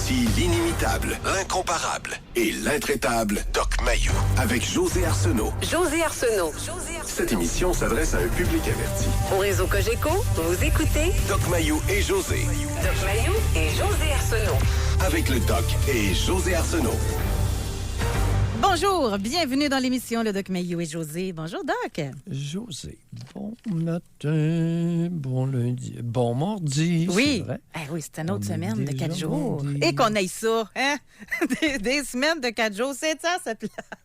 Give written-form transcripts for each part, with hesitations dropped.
Voici l'inimitable, l'incomparable et l'intraitable Doc Mayou avec José Arsenault. José Arsenault. Cette émission s'adresse à un public averti. Au réseau Cogeco, vous écoutez Doc Mayou et José. Doc Mayou et José Arsenault. Avec le Doc et José Arsenault. Bonjour, bienvenue dans l'émission Le Doc Mayou et José. Bonjour, Doc. José, bon matin, bon lundi, bon mardi. Oui, c'est vrai. oui, c'est une autre semaine de 4 déjà jours. mardi. Et qu'on aille ça, hein? des semaines de 4 jours, c'est ça, cette plate.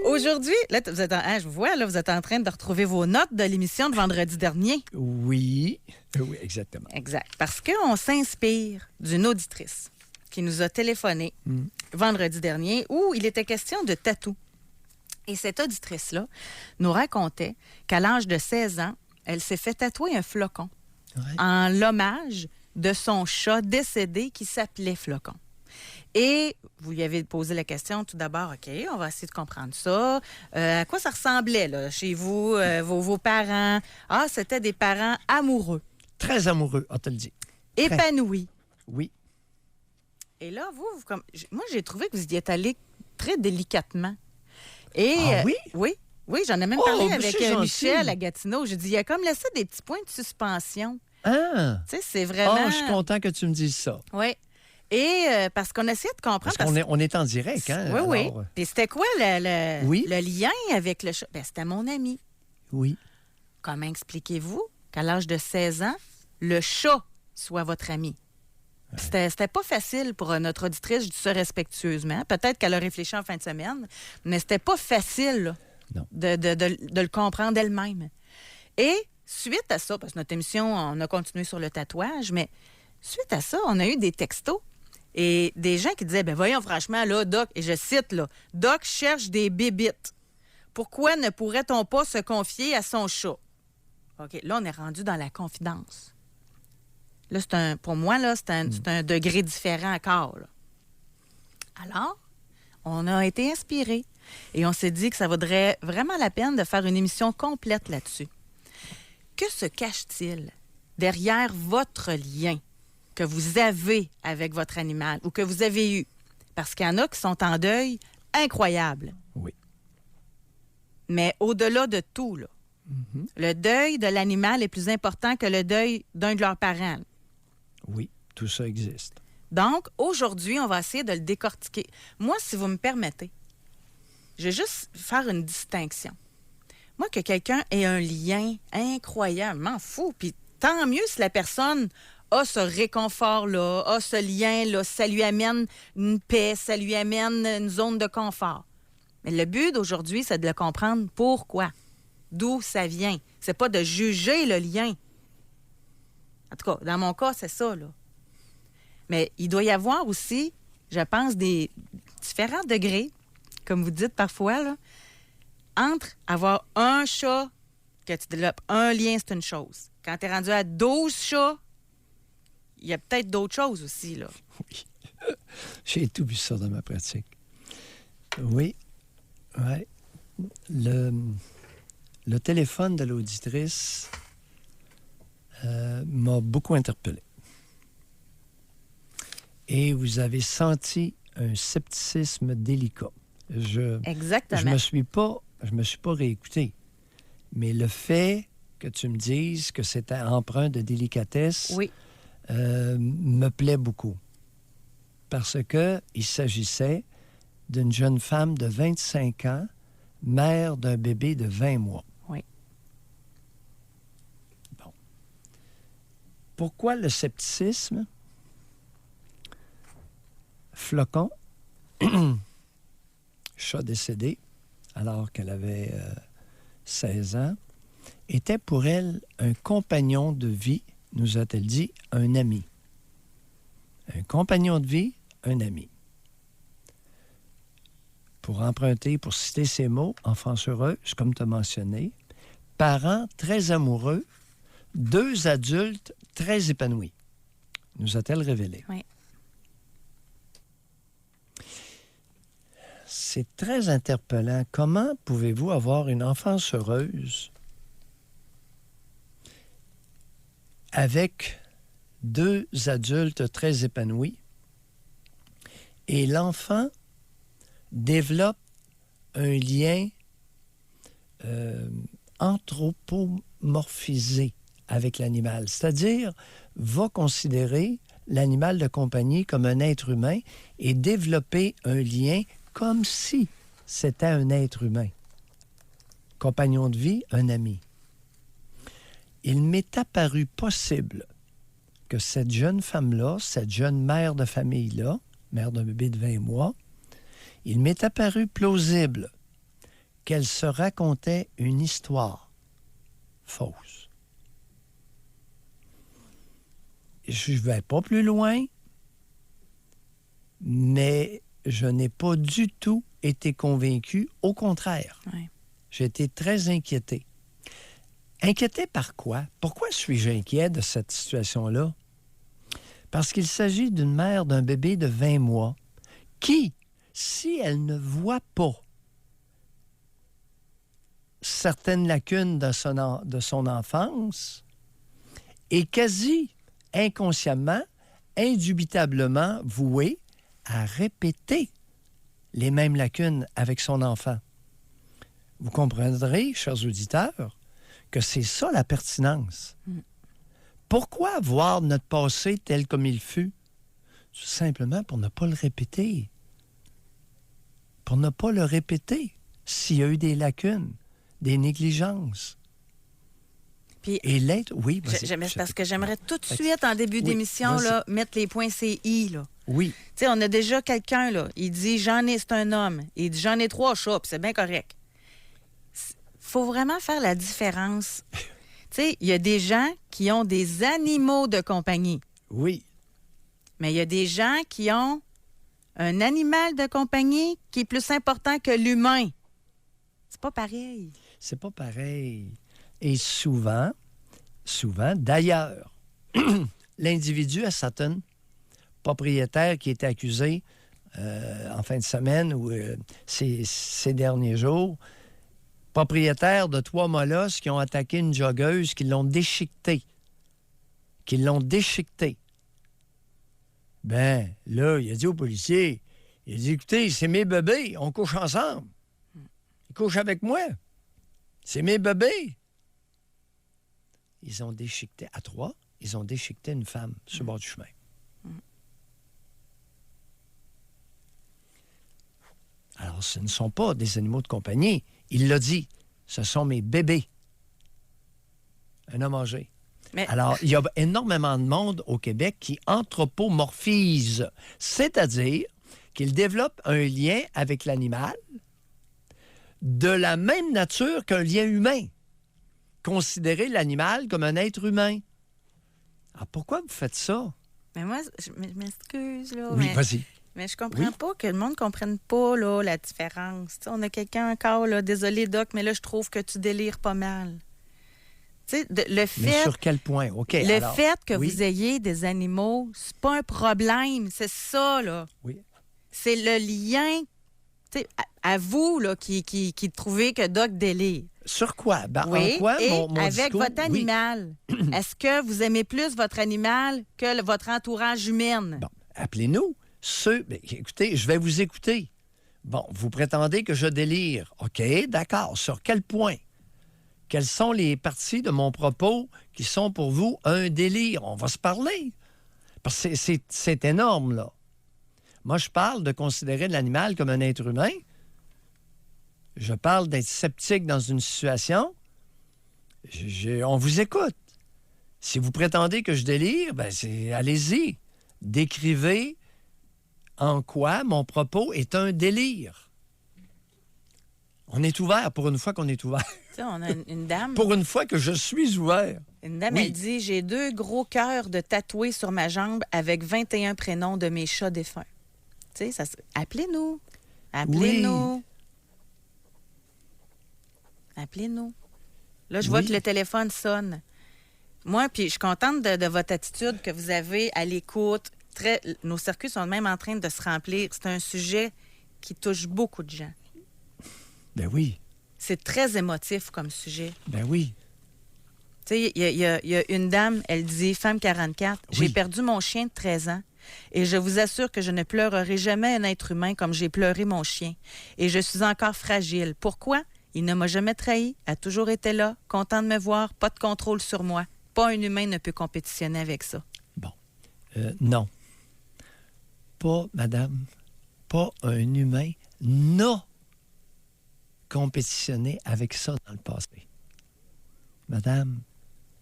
Aujourd'hui, là, vous êtes je vous vois, là, vous êtes en train de retrouver vos notes de l'émission de vendredi dernier. Oui, exactement. Exact. Parce qu'on s'inspire d'une auditrice qui nous a téléphoné vendredi dernier où il était question de tatou. Et cette auditrice-là nous racontait qu'à l'âge de 16 ans, elle s'est fait tatouer un flocon en l'hommage de son chat décédé qui s'appelait Flocon. Et vous lui avez posé la question tout d'abord, OK, on va essayer de comprendre ça. À quoi ça ressemblait là, chez vous, vos parents? Ah, c'était des parents amoureux. Très amoureux, on te le dit. Épanouis. Oui. Et là, moi, j'ai trouvé que vous y êtes allé très délicatement. Et, oui? Oui, j'en ai même parlé avec c'est gentil. Michel à Gatineau. J'ai dit, il a comme laissé des petits points de suspension. Ah! Tu sais, c'est vraiment... Je suis content que tu me dises ça. Oui. Et parce qu'on essayait de comprendre... Parce qu'on est en direct, hein? Oui, alors, oui. Puis c'était quoi le lien avec le chat? Ben, c'était mon ami. Oui. Comment expliquez-vous qu'à l'âge de 16 ans, le chat soit votre ami? C'était pas facile pour notre auditrice, je dis ça respectueusement. Peut-être qu'elle a réfléchi en fin de semaine, mais c'était pas facile là, de le comprendre elle-même. Et suite à ça, parce que notre émission, on a continué sur le tatouage, mais suite à ça, on a eu des textos et des gens qui disaient, ben voyons franchement, là, Doc, et je cite, là, Doc cherche des bébites. Pourquoi ne pourrait-on pas se confier à son chat? OK, là, on est rendu dans la confidence. Là, pour moi, là, c'est un degré différent encore. Là. Alors, on a été inspirés et on s'est dit que ça vaudrait vraiment la peine de faire une émission complète là-dessus. Que se cache-t-il derrière votre lien que vous avez avec votre animal ou que vous avez eu? Parce qu'il y en a qui sont en deuil incroyable. Oui. Mais au-delà de tout, là, le deuil de l'animal est plus important que le deuil d'un de leurs parents. Oui, tout ça existe. Donc, aujourd'hui, on va essayer de le décortiquer. Moi, si vous me permettez, je vais juste faire une distinction. Moi, que quelqu'un ait un lien incroyable, m'en fous. Puis tant mieux si la personne a ce réconfort-là, a ce lien-là, ça lui amène une paix, ça lui amène une zone de confort. Mais le but d'aujourd'hui, c'est de le comprendre pourquoi, d'où ça vient. C'est pas de juger le lien. En tout cas, dans mon cas, c'est ça, là. Mais il doit y avoir aussi, je pense, des différents degrés, comme vous dites parfois, là, entre avoir un chat, que tu développes un lien, c'est une chose. Quand tu es rendu à 12 chats, il y a peut-être d'autres choses aussi, là. Oui. J'ai tout vu ça dans ma pratique. Oui. Ouais. Le téléphone de l'auditrice m'a beaucoup interpellé. Et vous avez senti un scepticisme délicat. Exactement. Je me suis pas réécouté. Mais le fait que tu me dises que c'était empreint de délicatesse me plaît beaucoup. Parce qu'il s'agissait d'une jeune femme de 25 ans, mère d'un bébé de 20 mois. Oui. Bon. Pourquoi le scepticisme? Flocon, chat décédé, alors qu'elle avait 16 ans, était pour elle un compagnon de vie, nous a-t-elle dit, un ami. Un compagnon de vie, un ami. Pour emprunter, pour citer ces mots, enfance heureuse, comme tu as mentionné, parents très amoureux, 2 adultes très épanouis, nous a-t-elle révélé. Oui. C'est très interpellant. Comment pouvez-vous avoir une enfance heureuse avec 2 adultes très épanouis Et l'enfant développe un lien anthropomorphisé avec l'animal, c'est-à-dire va considérer l'animal de compagnie comme un être humain et développer un lien comme si c'était un être humain. Compagnon de vie, un ami. Il m'est apparu possible que cette jeune femme-là, cette jeune mère de famille-là, mère d'un bébé de 20 mois, il m'est apparu plausible qu'elle se racontait une histoire fausse. Je ne vais pas plus loin, mais je n'ai pas du tout été convaincu. Au contraire, j'ai été très inquiété. Inquiété par quoi? Pourquoi suis-je inquiet de cette situation-là? Parce qu'il s'agit d'une mère d'un bébé de 20 mois qui, si elle ne voit pas certaines lacunes de son enfance, est quasi inconsciemment, indubitablement vouée à répéter les mêmes lacunes avec son enfant. Vous comprendrez, chers auditeurs, que c'est ça la pertinence. Pourquoi voir notre passé tel comme il fut? Tout simplement pour ne pas le répéter. Pour ne pas le répéter s'il y a eu des lacunes, des négligences. Puis, et l'être, oui, parce que j'aimerais tout de suite, en début d'émission, là, mettre les points CI. Là. Oui. Tu sais, on a déjà quelqu'un, là, il dit « c'est un homme ». Il dit « j'en ai 3 chats », puis c'est bien correct. Faut vraiment faire la différence. Tu sais, il y a des gens qui ont des animaux de compagnie. Oui. Mais il y a des gens qui ont un animal de compagnie qui est plus important que l'humain. C'est pas pareil. C'est pas pareil. Et souvent, d'ailleurs, l'individu à Sutton, propriétaire qui était accusé en fin de semaine ou ces derniers jours, propriétaire de 3 molosses qui ont attaqué une joggeuse, qui l'ont déchiquetée. Ben, là, il a dit aux policiers, il a dit, écoutez, c'est mes bébés, on couche ensemble. Ils couchent avec moi. C'est mes bébés. Ils ont déchiqueté, à 3, ils ont déchiqueté une femme sur le bord du chemin. Alors, ce ne sont pas des animaux de compagnie. Il l'a dit, ce sont mes bébés. Un homme âgé. Alors, il y a énormément de monde au Québec qui anthropomorphise, c'est-à-dire qu'il développe un lien avec l'animal de la même nature qu'un lien humain. Considérer l'animal comme un être humain. Alors, pourquoi vous faites ça? Mais moi, je m'excuse, là. Oui, vas-y. Mais je comprends pas que le monde ne comprenne pas là, la différence. T'sais, on a quelqu'un encore, là, désolé, Doc, mais là, je trouve que tu délires pas mal. Le fait, mais sur quel point? OK. Fait que vous ayez des animaux, c'est pas un problème. C'est ça, là. Oui. C'est le lien, à vous, là, qui trouvez que Doc délire. Sur quoi? Ben, oui, en quoi, et mon avec discours? votre animal. Oui. Est-ce que vous aimez plus votre animal que votre entourage humain? Bon, appelez-nous. Écoutez, je vais vous écouter. Bon, vous prétendez que je délire. OK, d'accord. Sur quel point? Quelles sont les parties de mon propos qui sont pour vous un délire? On va se parler. Parce que c'est énorme, là. Moi, je parle de considérer l'animal comme un être humain. Je parle d'être sceptique dans une situation. On vous écoute. Si vous prétendez que je délire, ben allez-y. Décrivez en quoi mon propos est un délire. On est ouvert pour une fois qu'on est ouvert. Tu sais, on a une dame... Pour une fois que je suis ouvert. Une dame, elle dit, j'ai 2 gros cœurs de tatoués sur ma jambe avec 21 prénoms de mes chats défunts. Tu sais, appelez-nous. Appelez-nous. Oui. Appelez-nous. Là, je vois que le téléphone sonne. Moi, puis je suis contente de votre attitude que vous avez à l'écoute. Nos circuits sont même en train de se remplir. C'est un sujet qui touche beaucoup de gens. Ben oui. C'est très émotif comme sujet. Ben oui. Tu sais, il y a une dame, elle dit, femme 44, j'ai perdu mon chien de 13 ans. Et je vous assure que je ne pleurerai jamais un être humain comme j'ai pleuré mon chien. Et je suis encore fragile. Pourquoi? Il ne m'a jamais trahi, a toujours été là, content de me voir, pas de contrôle sur moi. Pas un humain ne peut compétitionner avec ça. Bon. Non. Pas, madame, pas un humain n'a compétitionné avec ça dans le passé. Madame,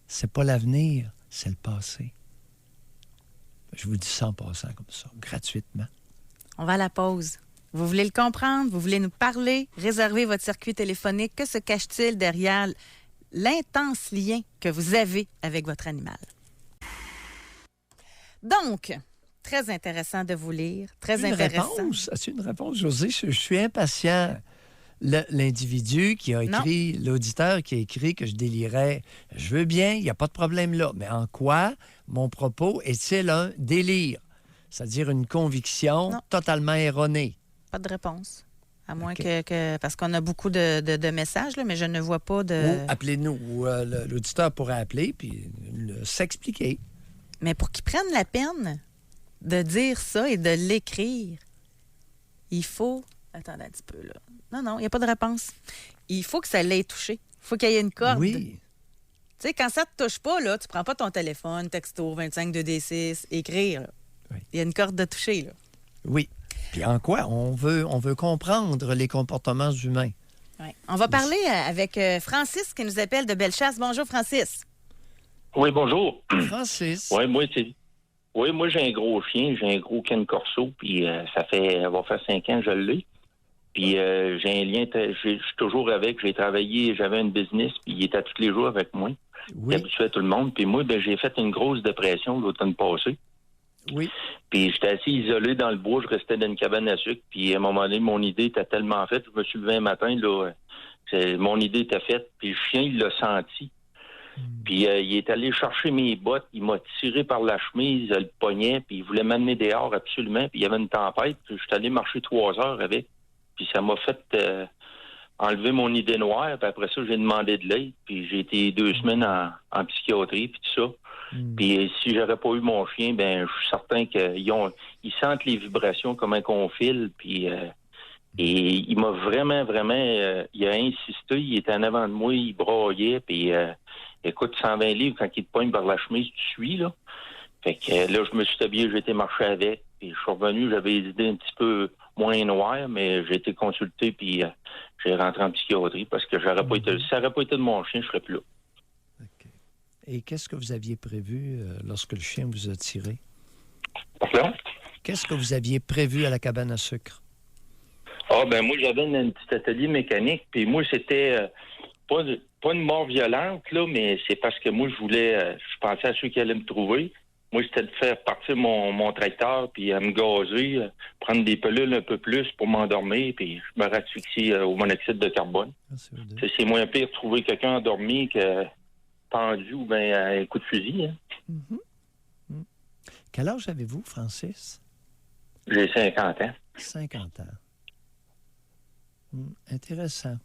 c'est pas l'avenir, c'est le passé. Je vous dis ça en passant comme ça, gratuitement. On va à la pause. Vous voulez le comprendre? Vous voulez nous parler? Réservez votre circuit téléphonique. Que se cache-t-il derrière l'intense lien que vous avez avec votre animal? Donc, très intéressant de vous lire. Très intéressant. C'est une réponse, Josée. Je suis impatient. L'individu qui a écrit, l'auditeur qui a écrit que je délirais, je veux bien, il n'y a pas de problème là. Mais en quoi mon propos est-il un délire? C'est-à-dire une conviction totalement erronée? Pas de réponse. À moins que parce qu'on a beaucoup de messages, là, mais je ne vois pas de... Ou appelez-nous. Ou l'auditeur pourrait appeler puis s'expliquer. Mais pour qu'il prenne la peine de dire ça et de l'écrire, il faut... Attendez un petit peu, là. Non, il n'y a pas de réponse. Il faut que ça l'ait touché. Il faut qu'il y ait une corde. Oui. Tu sais, quand ça ne te touche pas, là, tu prends pas ton téléphone, texto, 25-2D6, écrire. Là. Oui. Il y a une corde de toucher, là. Oui. Puis en quoi? On veut comprendre les comportements humains. Oui. On va parler avec Francis qui nous appelle de Bellechasse. Bonjour, Francis. Oui, bonjour. Francis. Oui, moi, j'ai un gros chien. J'ai un gros Ken Corso, puis ça va faire 5 ans que je l'ai. Puis j'ai un lien, je suis toujours avec. J'ai travaillé, j'avais une business, puis il était tous les jours avec moi. Oui. Il habituait à tout le monde. Puis moi, j'ai fait une grosse dépression l'automne passé. Oui. Puis j'étais assis isolé dans le bois, je restais dans une cabane à sucre. Puis à un moment donné, mon idée était tellement faite. Je me suis levé un matin, là, mon idée était faite. Puis le chien, il l'a senti. Puis il est allé chercher mes bottes, il m'a tiré par la chemise, le poignet, puis il voulait m'amener dehors absolument. Puis il y avait une tempête, puis je suis allé marcher 3 heures avec. Puis ça m'a fait enlever mon idée noire. Puis après ça, j'ai demandé de l'aide. Puis j'ai été 2 semaines en psychiatrie, puis tout ça. Puis si j'aurais pas eu mon chien, ben je suis certain qu'ils sentent les vibrations comme un confile. Puis et il m'a vraiment, il a insisté. Il était en avant de moi, il braillait. Puis écoute, 120 livres, quand il te poigne par la chemise, tu suis, là. Fait que là, je me suis habillé, j'ai été marcher avec. Puis je suis revenu, j'avais des idées un petit peu moins noires, mais j'ai été consulté, puis j'ai rentré en psychiatrie parce que ça n'aurait pas été de mon chien, je serais plus là. OK. Et qu'est-ce que vous aviez prévu lorsque le chien vous a tiré? Pardon? Qu'est-ce que vous aviez prévu à la cabane à sucre? Ah, ben moi, j'avais un petit atelier mécanique, puis moi, c'était pas une mort violente, là, mais c'est parce que moi, je pensais à ceux qui allaient me trouver. Moi, c'était de faire partir mon tracteur, puis à me gazer, prendre des pilules un peu plus pour m'endormir, puis je me rasphyxie au monoxyde de carbone. C'est moins pire de trouver quelqu'un endormi que pendu ou bien à un coup de fusil. Hein. Mm-hmm. Quel âge avez-vous, Francis? J'ai 50 ans. 50 ans. Intéressant.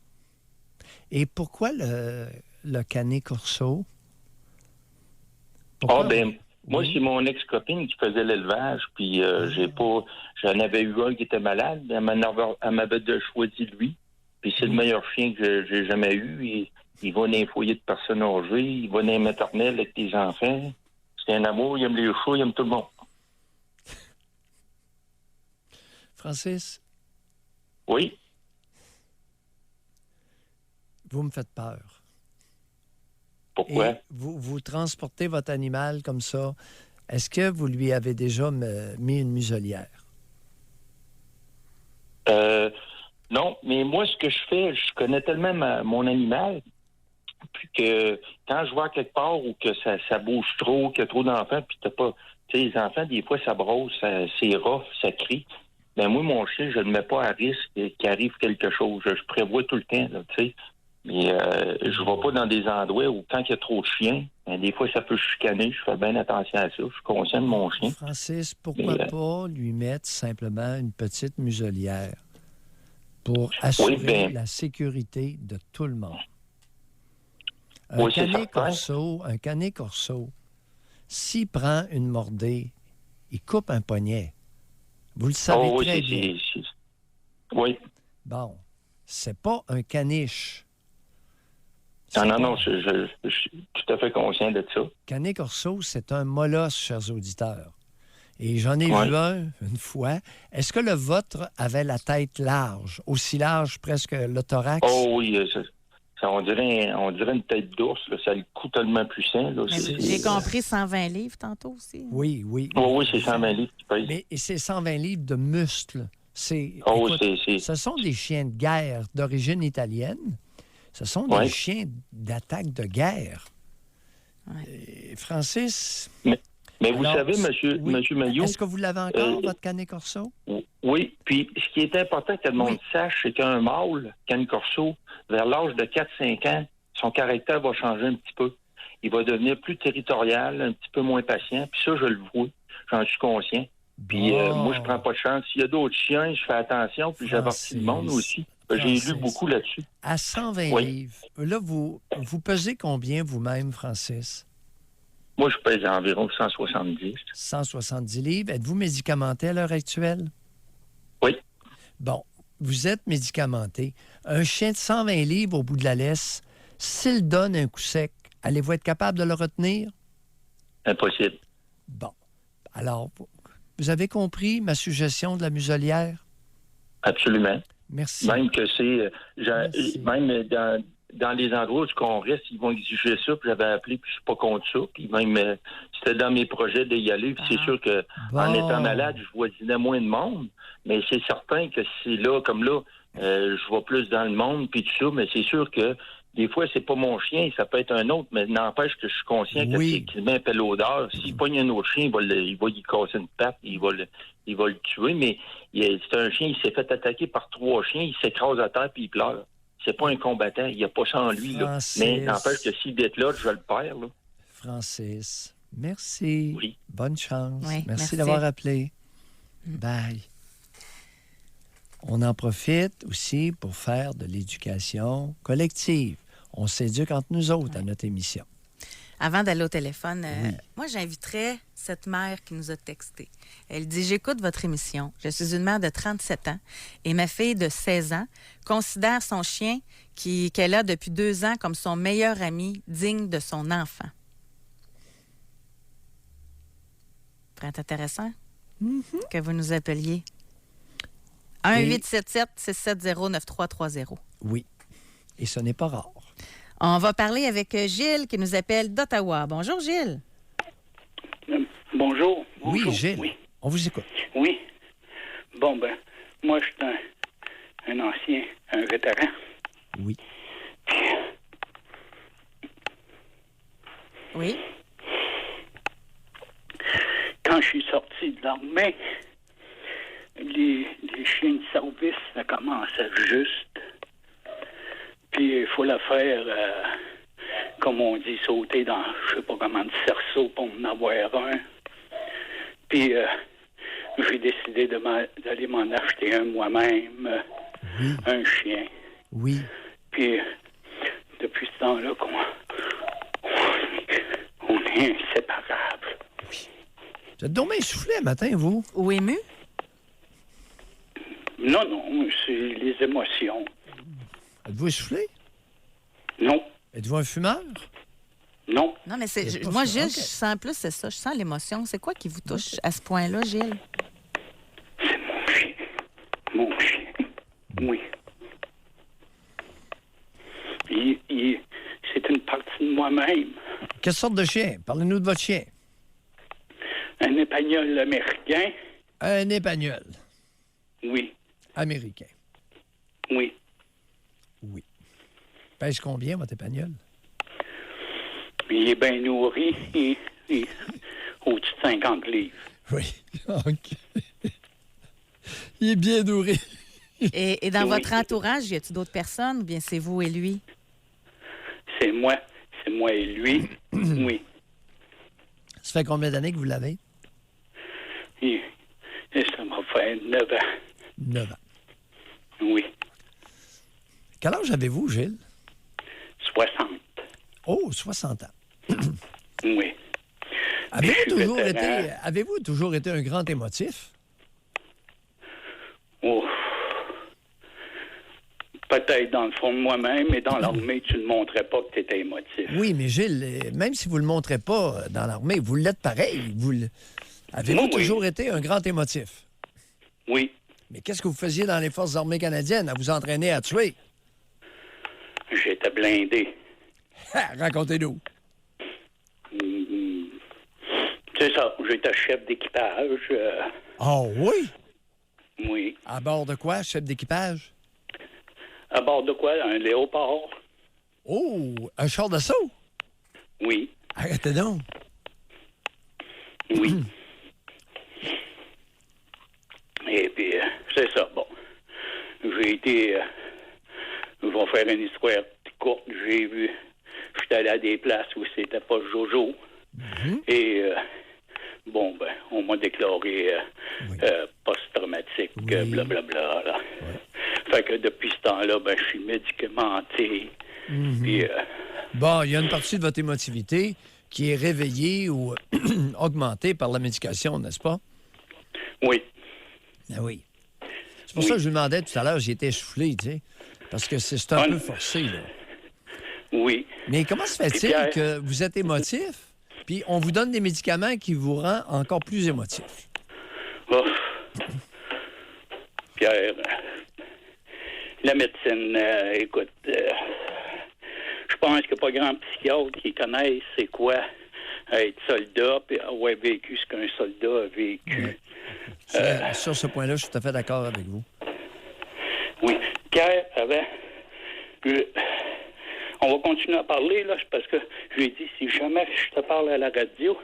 Et pourquoi le Canet Corso? Pourquoi? Moi, c'est mon ex-copine qui faisait l'élevage, puis j'en avais eu un qui était malade, elle m'avait choisi lui, puis c'est le meilleur chien que j'ai jamais eu. Il va dans les foyers de personnes âgées, il va dans les maternelles avec des enfants. C'est un amour, il aime les chats, il aime tout le monde. Francis? Oui? Vous me faites peur. Pourquoi? Et vous transportez votre animal comme ça. Est-ce que vous lui avez déjà mis une muselière? Non, mais moi, ce que je fais, je connais tellement mon animal, puis que quand je vois quelque part où que ça bouge trop, qu'il y a trop d'enfants, puis t'as pas... Tu sais, les enfants, des fois, ça brosse, c'est rough, ça crie. Ben moi, mon chien, je ne le mets pas à risque qu'il arrive quelque chose. Je prévois tout le temps, là, tu sais. Mais je ne vais pas dans des endroits où, quand il y a trop de chiens, des fois, ça peut chicaner. Je fais bien attention à ça. Je suis conscient de mon chien. Francis, pourquoi pas lui mettre simplement une petite muselière pour assurer la sécurité de tout le monde? Un Canet Corso, s'il prend une mordée, il coupe un poignet. Vous le savez oui, très bien. Oui. Bon, c'est pas un caniche. Non, je suis tout à fait conscient de ça. Canet corso, c'est un molosse, chers auditeurs. Et j'en ai vu un, une fois. Est-ce que le vôtre avait la tête large, aussi large presque le thorax? Oh oui, on dirait une tête d'ours. Là. Ça a le cou tellement puissant. Là. J'ai compris 120 livres tantôt aussi. Oui. Oh, oui, c'est 120 livres qui pèsent. Mais c'est 120 livres de muscles. Écoute, ce sont des chiens de guerre d'origine italienne. Ce sont des chiens d'attaque de guerre. Ouais. Francis... Mais vous savez, monsieur Mailloux... Est-ce que vous l'avez encore, votre Canet corso? Oui. Puis, ce qui est important que le monde sache, c'est qu'un mâle, Canet corso, vers l'âge de 4-5 ans, son caractère va changer un petit peu. Il va devenir plus territorial, un petit peu moins patient. Puis ça, je le vois. J'en suis conscient. Puis moi, je prends pas de chance. S'il y a d'autres chiens, je fais attention. Puis j'avertis le monde aussi. J'ai lu beaucoup là-dessus. À 120 livres, là, vous pesez combien vous-même, Francis? Moi, je pèse environ 170. 170 livres. Êtes-vous médicamenté à l'heure actuelle? Oui. Bon, vous êtes médicamenté. Un chien de 120 livres au bout de la laisse, s'il donne un coup sec, allez-vous être capable de le retenir? Impossible. Bon. Alors, vous avez compris ma suggestion de la muselière? Absolument. Merci. Même que c'est... même dans les endroits où on reste, ils vont exiger ça, puis j'avais appelé, puis je suis pas contre ça. Puis même, c'était dans mes projets d'y aller. Puis c'est sûr que en étant malade, je voisinais moins de monde. Mais c'est certain que c'est là, comme là, je vois plus dans le monde, puis tout ça. Mais c'est sûr que des fois, c'est pas mon chien, ça peut être un autre, mais n'empêche que je suis conscient qu'il m'appelle l'odeur. S'il pogne un autre chien, il va y casser une patte, il va le tuer. Mais c'est un chien, il s'est fait attaquer par 3 chiens, il s'écrase à terre, puis il pleure. C'est pas un combattant, il n'y a pas ça en lui. Là. Mais n'empêche que s'il est là, je vais le perdre. Là. Francis, merci. Oui. Bonne chance. Oui, merci d'avoir appelé. Bye. On en profite aussi pour faire de l'éducation collective. On s'éduque entre nous autres à notre émission. Avant d'aller au téléphone, moi, j'inviterais cette mère qui nous a texté. Elle dit « J'écoute votre émission. Je suis une mère de 37 ans et ma fille de 16 ans considère son chien qu'elle a depuis 2 ans comme son meilleur ami, digne de son enfant. » Ça pourrait être intéressant que vous nous appeliez. 1-877-670-9330. Oui. Et ce n'est pas rare. On va parler avec Gilles qui nous appelle d'Ottawa. Bonjour, Gilles. Bonjour. Oui, Gilles. Oui. On vous écoute. Oui. Bon, moi, je suis un ancien, un vétéran. Oui. Oui. Quand je suis sorti de l'armée, les chiens de service, ça commençait juste. Puis il faut le faire, comme on dit, sauter dans, je sais pas comment, du cerceau pour en avoir un. Puis j'ai décidé d'aller m'en acheter un moi-même, un chien. Oui. Puis depuis ce temps-là, on est inséparables. Oui. Vous êtes donc bien essoufflé le matin, vous? Ou ému? Non, c'est les émotions. Êtes-vous essoufflé? Non. Êtes-vous un fumeur? Non. Non, mais moi, Gilles, je sens plus, c'est ça. Je sens l'émotion. C'est quoi qui vous touche à ce point-là, Gilles? C'est mon chien. Mon chien. Oui. C'est une partie de moi-même. Quelle sorte de chien? Parlez-nous de votre chien. Un épagnol américain. Un épagnol. Oui. Américain. Oui. Oui. Pèse combien, votre épagnol? Il est bien nourri. Il est au-dessus de 50 livres. Oui. OK. Il est bien nourri. Et dans votre entourage, y a-t-il d'autres personnes ou bien c'est vous et lui? C'est moi et lui. Oui. Ça fait combien d'années que vous l'avez? Ça m'a fait 9 ans. 9 ans. Oui. Quel âge avez-vous, Gilles? 60. Oh, 60 ans. Oui. Avez-vous toujours été un grand émotif? Oh. Peut-être dans le fond de moi-même, mais dans l'armée, tu ne montrais pas que tu étais émotif. Oui, mais Gilles, même si vous ne le montrez pas dans l'armée, vous l'êtes pareil. Avez-vous toujours été un grand émotif? Oui. Mais qu'est-ce que vous faisiez dans les Forces armées canadiennes à vous entraîner à tuer? J'étais blindé. Racontez-nous. C'est ça, j'étais chef d'équipage. Oh oui? Oui. À bord de quoi, chef d'équipage? À bord de quoi? Un léopard. Oh, un char d'assaut? Oui. Arrêtez donc. Oui. Et puis, c'est ça. Bon. J'ai été... je vais faire une histoire courte. J'ai vu... J'étais allé à des places où c'était pas Jojo. Et... bon, ben, on m'a déclaré post-traumatique, blablabla. Là. Fait que depuis ce temps-là, ben, je suis médicamenté. Puis, bon, il y a une partie de votre émotivité qui est réveillée ou augmentée par la médication, n'est-ce pas? Oui. Ah oui. C'est pour ça que je vous demandais tout à l'heure, j'étais essoufflé, tu sais, parce que c'est un peu forcé, là. Oui. Mais comment se fait-il que vous êtes émotif, puis on vous donne des médicaments qui vous rendent encore plus émotif? Oh. Pierre, la médecine, écoute, je pense qu'il n'y a pas grand psychiatre qui connaisse c'est quoi être soldat, puis avoir vécu ce qu'un soldat a vécu. Oui. Sur ce point-là, je suis tout à fait d'accord avec vous. Oui. Pierre, avant, on va continuer à parler, là, parce que j'ai dit, si jamais je te parle à la radio,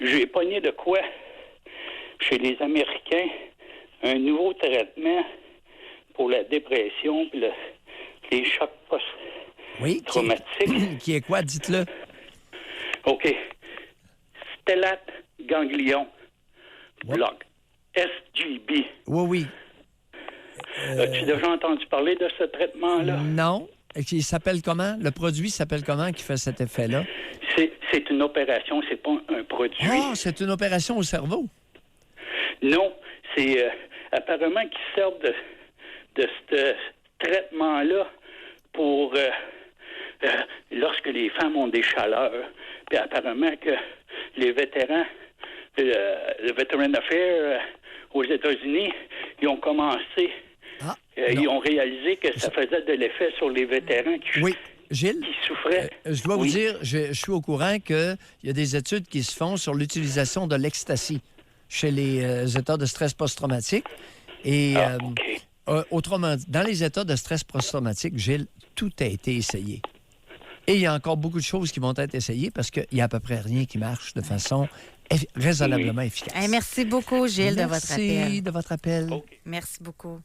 j'ai pogné de quoi chez les Américains, un nouveau traitement pour la dépression puis les chocs post-traumatiques. Qui est quoi, dites-le? OK. Stellate ganglion bloc. SGB. Oui. As-tu déjà entendu parler de ce traitement-là? Non. Il s'appelle comment? Le produit s'appelle comment qui fait cet effet-là? C'est une opération, c'est pas un produit. Ah, c'est une opération au cerveau? Non, c'est apparemment qu'ils servent de ce traitement-là pour lorsque les femmes ont des chaleurs. Puis apparemment que les vétérans, le Veteran Affairs aux États-Unis, ils ont commencé, ils ont réalisé que ça faisait de l'effet sur les vétérans qui Gilles, qui souffraient. Je dois vous dire, je suis au courant qu'il y a des études qui se font sur l'utilisation de l'ecstasy chez les états de stress post-traumatique. Et autrement dit, dans les états de stress post-traumatique, Gilles, tout a été essayé. Et il y a encore beaucoup de choses qui vont être essayées parce qu'il n'y a à peu près rien qui marche de façon raisonnablement efficace. Hey, merci beaucoup, Gilles, de votre appel. Merci de votre appel. Okay. Merci beaucoup.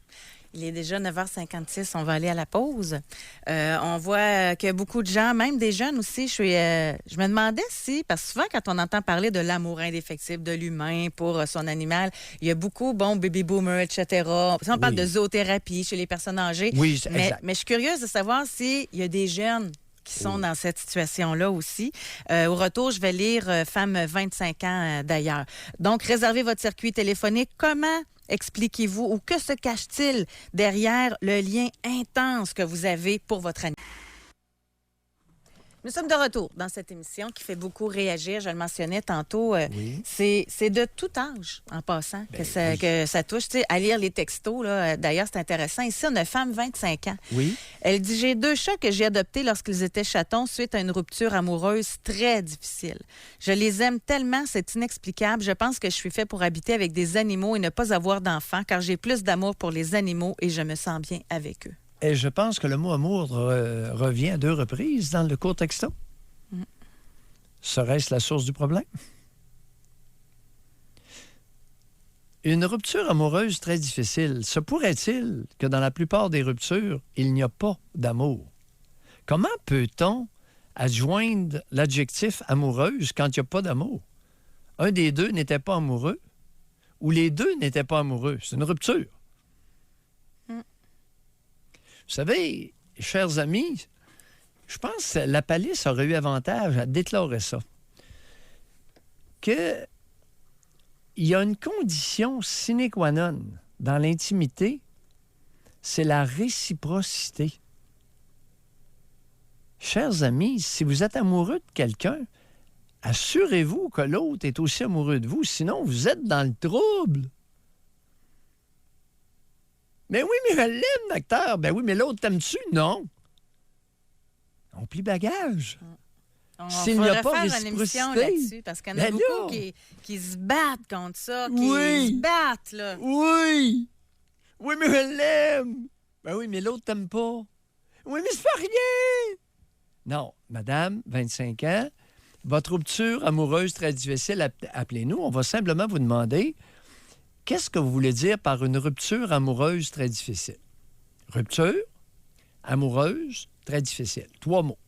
Il est déjà 9h56, on va aller à la pause. On voit que beaucoup de gens, même des jeunes aussi, je me demandais si, parce que souvent quand on entend parler de l'amour indéfectible de l'humain pour son animal, il y a beaucoup, baby boomer, etc. On parle de zoothérapie chez les personnes âgées. Oui, exact. Mais je suis curieuse de savoir s'il y a des jeunes qui sont dans cette situation-là aussi. Au retour, je vais lire Femme 25 ans d'ailleurs. Donc, réservez votre circuit téléphonique. Comment expliquez-vous ou que se cache-t-il derrière le lien intense que vous avez pour votre animal? Nous sommes de retour dans cette émission qui fait beaucoup réagir. Je le mentionnais tantôt. C'est de tout âge, en passant, que ça touche. Tu sais, à lire les textos, là, d'ailleurs, c'est intéressant. Ici, on a une femme 25 ans. Oui. Elle dit « J'ai 2 chats que j'ai adoptés lorsqu'ils étaient chatons suite à une rupture amoureuse très difficile. Je les aime tellement, c'est inexplicable. Je pense que je suis fait pour habiter avec des animaux et ne pas avoir d'enfants, car j'ai plus d'amour pour les animaux et je me sens bien avec eux. » Et je pense que le mot amour revient à 2 reprises dans le court texto. Serait-ce la source du problème? Une rupture amoureuse très difficile. Se pourrait-il que dans la plupart des ruptures, il n'y a pas d'amour? Comment peut-on adjoindre l'adjectif amoureuse quand il n'y a pas d'amour? Un des deux n'était pas amoureux ou les deux n'étaient pas amoureux. C'est une rupture. Vous savez, chers amis, je pense que la police aurait eu avantage à déclarer ça. que il y a une condition sine qua non dans l'intimité, c'est la réciprocité. Chers amis, si vous êtes amoureux de quelqu'un, assurez-vous que l'autre est aussi amoureux de vous, sinon vous êtes dans le trouble. Mais oui, mais je l'aime, docteur. Ben oui, mais l'autre, t'aimes-tu? Non. On plie bagage. On S'il n'y a faudrait pas faire une émission réciprocité, là-dessus, parce qu'il y en a ben beaucoup là. qui se battent contre ça, qui Oui. se battent, là. Oui. Oui, mais je l'aime. Ben oui, mais l'autre t'aime pas. Oui, mais c'est pas rien. Non, madame, 25 ans, votre rupture amoureuse très difficile, appelez-nous. On va simplement vous demander qu'est-ce que vous voulez dire par une rupture amoureuse très difficile? Rupture, amoureuse, très difficile. 3 mots.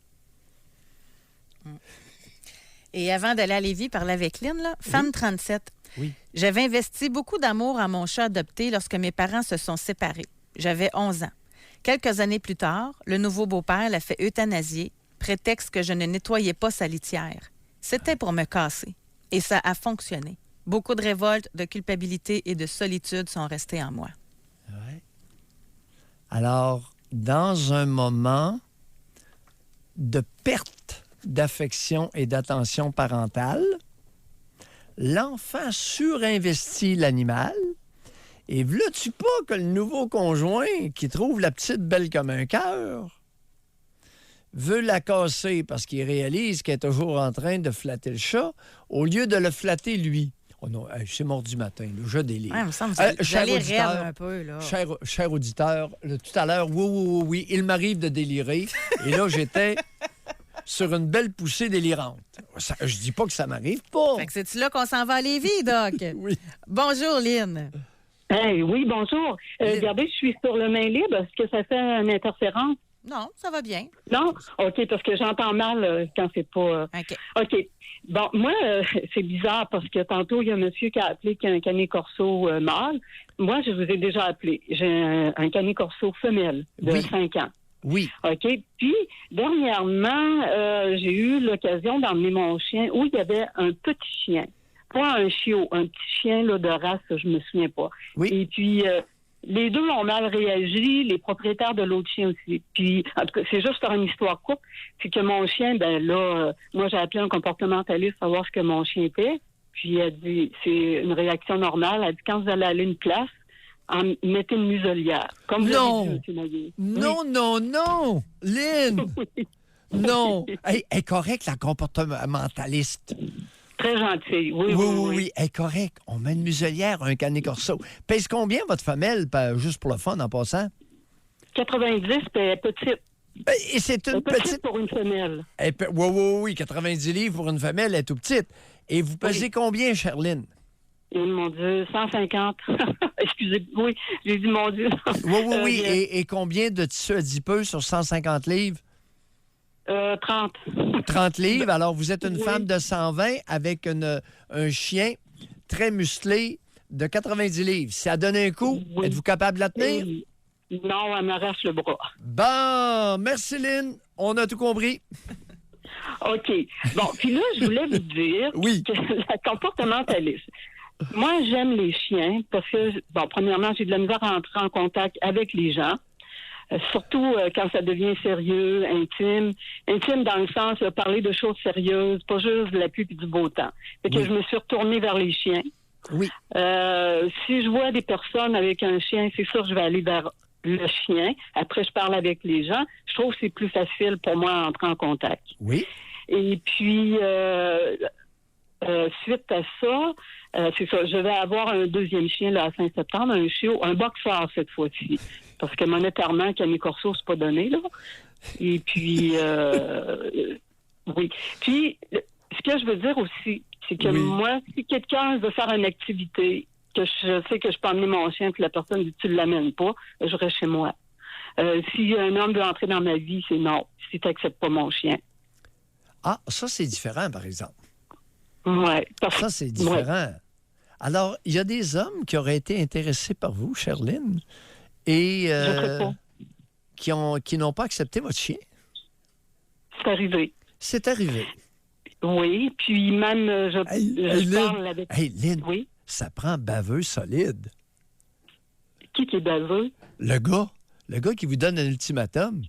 Et avant d'aller à Lévis, parler avec Lynn, là, femme 37. Oui. J'avais investi beaucoup d'amour à mon chat adopté lorsque mes parents se sont séparés. J'avais 11 ans. Quelques années plus tard, le nouveau beau-père l'a fait euthanasier, prétexte que je ne nettoyais pas sa litière. C'était pour me casser. Et ça a fonctionné. Beaucoup de révoltes, de culpabilité et de solitude sont restées en moi. Ouais. Alors, dans un moment de perte d'affection et d'attention parentale, l'enfant surinvestit l'animal et v'là-tu pas que le nouveau conjoint qui trouve la petite belle comme un cœur veut la casser parce qu'il réalise qu'elle est toujours en train de flatter le chat au lieu de le flatter lui. Oh non, c'est mordu matin, là, je délire. Ouais, il me semble que vous cher allez auditeur, raide un peu, là. Cher auditeur, tout à l'heure, oui, il m'arrive de délirer. Et là, j'étais sur une belle poussée délirante. Ça, je dis pas que ça m'arrive pas. Fait que c'est-tu là qu'on s'en va à Lévis, Doc? Oui. Bonjour, Lynn. Hey, oui, bonjour. Regardez, je suis sur le main libre. Est-ce que ça fait une interférence? Non, ça va bien. Non? OK, parce que j'entends mal quand c'est pas... OK. OK. Bon, moi, c'est bizarre parce que tantôt, il y a un monsieur qui a appelé qu'un canet corso mâle. Moi, je vous ai déjà appelé. J'ai un canet corso femelle de Oui. 5 ans. Oui. OK. Puis, dernièrement, j'ai eu l'occasion d'emmener mon chien où il y avait un petit chien. Pas un chiot, un petit chien là, de race, je me souviens pas. Oui. Et puis, les deux ont mal réagi, les propriétaires de l'autre chien aussi. Puis, en tout cas, c'est juste une histoire courte. C'est que mon chien, ben là, moi, j'ai appelé un comportementaliste pour savoir ce que mon chien était. Puis, elle dit, c'est une réaction normale. Elle dit, quand vous allez aller à une place, mettez une muselière. Comme vous Non. l'avez dit, M. Naguet. Non, non, non! Lynn! Oui. Non! Elle est correcte, la comportementaliste. Très gentil. Oui, elle est correcte. On met une muselière, un canet corso. Pèse combien votre femelle, juste pour le fun, en passant? 90, puis elle est petite. Et c'est Elle une est petite petite... pour une femelle. Oui, 90 livres pour une femelle, elle est tout petite. Et vous pesez combien, Charline? Et mon Dieu, 150. Excusez, oui, j'ai dit mon Dieu. Oui. Et combien de tissu adipeux sur 150 livres? 30. 30 livres. Alors, vous êtes une Oui. femme de 120 avec un chien très musclé de 90 livres. Si elle donne un coup, Oui. êtes-vous capable de la tenir? Non, elle m'arrache le bras. Bon, merci Lynn. On a tout compris. OK. Bon, puis là, je voulais vous dire Oui. que la comportementaliste. Moi, j'aime les chiens parce que, bon, premièrement, j'ai de la misère à entrer en contact avec les gens. Surtout quand ça devient sérieux, intime. Intime dans le sens de parler de choses sérieuses, pas juste de la pluie et du beau temps. Fait que Oui. je me suis retournée vers les chiens. Oui. Si je vois des personnes avec un chien, c'est sûr que je vais aller vers le chien. Après, je parle avec les gens. Je trouve que c'est plus facile pour moi d'entrer en contact. Oui. Et puis, suite à ça, c'est ça, je vais avoir un deuxième chien là, à Saint-Septembre, un chiot, un boxeur cette fois-ci. Parce que monétairement, Canet Corso, c'est pas donné, là. Et puis, oui. Puis, ce que je veux dire aussi, c'est que Oui. moi, si quelqu'un veut faire une activité, que je sais que je peux emmener mon chien, puis la personne dit tu ne l'amènes pas, je reste chez moi. Si un homme veut entrer dans ma vie, c'est non. Si tu n'acceptes pas mon chien. Ah, ça, c'est différent, par exemple. Ouais. Ça, c'est différent. Alors, il y a des hommes qui auraient été intéressés par vous, Charline, et Je sais pas. qui n'ont pas accepté votre chien. C'est arrivé. C'est arrivé. Oui, puis même, je parle avec... Hey, Lynn, Oui. ça prend un baveux solide. Qui est baveux? Le gars qui vous donne un ultimatum.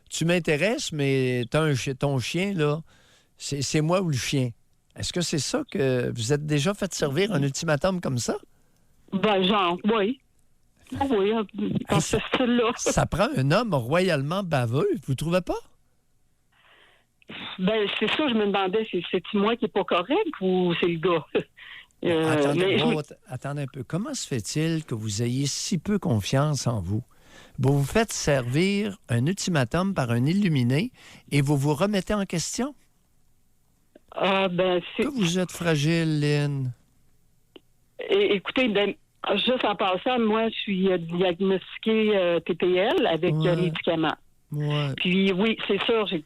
Tu m'intéresses, mais ton chien, là, c'est moi ou le chien. Est-ce que c'est ça que vous êtes déjà fait servir un ultimatum comme ça? Ben, genre, oui. Oui, dans ce style-là. Ça prend un homme royalement baveux, vous trouvez pas? Ben, c'est ça, je me demandais, c'est-tu moi qui n'est pas correct ou c'est le gars? Attendez un peu. Comment se fait-il que vous ayez si peu confiance en vous? Vous vous faites servir un ultimatum par un illuminé et vous vous remettez en question? Ah, ben, c'est... Que vous êtes fragile, Lynn. Écoutez, juste en passant, moi, je suis diagnostiquée TPL avec médicaments. Ouais. Puis oui, c'est sûr, j'ai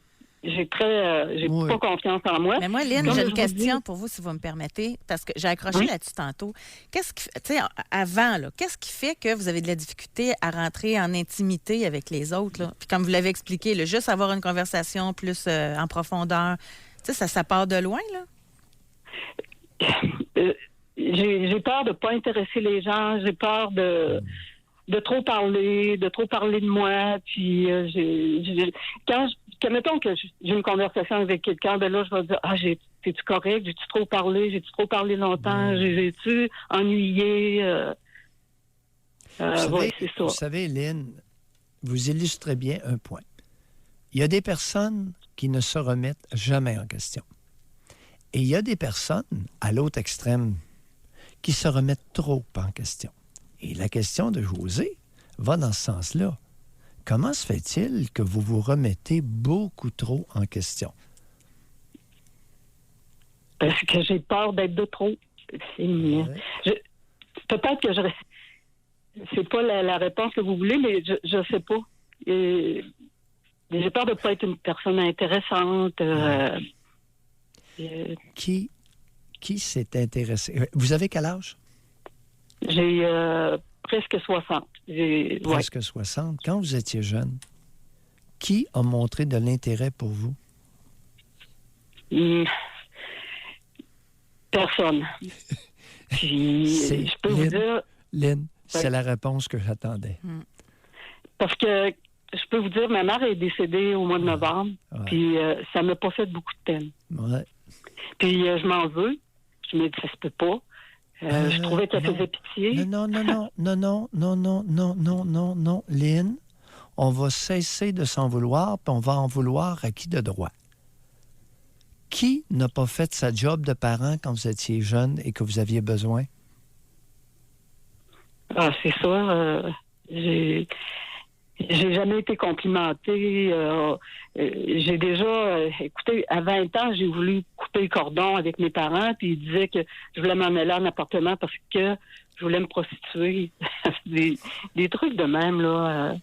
pas confiance en moi. Mais moi, Lynn, j'ai une question pour vous, si vous me permettez, parce que j'ai accroché là-dessus tantôt. Avant, qu'est-ce qui fait que vous avez de la difficulté à rentrer en intimité avec les autres? Là? Puis comme vous l'avez expliqué, juste avoir une conversation plus en profondeur, ça part de loin, là? J'ai peur de ne pas intéresser les gens, j'ai peur de trop parler de moi, puis mettons que j'ai une conversation avec quelqu'un, ben là, je vais dire, c'est-tu correct? J'ai-tu trop parlé longtemps? J'ai-tu ennuyé? C'est ça. Vous savez, Lynn, vous illustrez bien un point. Il y a des personnes qui ne se remettent jamais en question. Et il y a des personnes, à l'autre extrême, qui se remettent trop en question. Et la question de José va dans ce sens-là. Comment se fait-il que vous vous remettez beaucoup trop en question? Parce que j'ai peur d'être de trop. Peut-être que c'est pas la réponse que vous voulez, mais je sais pas. J'ai peur de ne pas être une personne intéressante. Qui s'est intéressé? Vous avez quel âge? J'ai presque 60. Presque 60. Quand vous étiez jeune, qui a montré de l'intérêt pour vous? Personne. Puis, je peux vous dire... Lynn, c'est la réponse que j'attendais. Parce que, je peux vous dire, ma mère est décédée au mois de novembre, puis ça m'a pas fait beaucoup de peine. Ouais. Puis, je m'en veux. Je me dis, ça se peut pas. Je trouvais qu'elle faisait pitié. Non. Lynn, on va cesser de s'en vouloir, puis on va en vouloir à qui de droit? Qui n'a pas fait sa job de parent quand vous étiez jeune et que vous aviez besoin? Ah, c'est ça. J'ai jamais été complimentée. J'ai déjà... écoutez, à 20 ans, j'ai voulu couper le cordon avec mes parents, puis ils disaient que je voulais m'en aller en appartement parce que je voulais me prostituer. des trucs de même, là.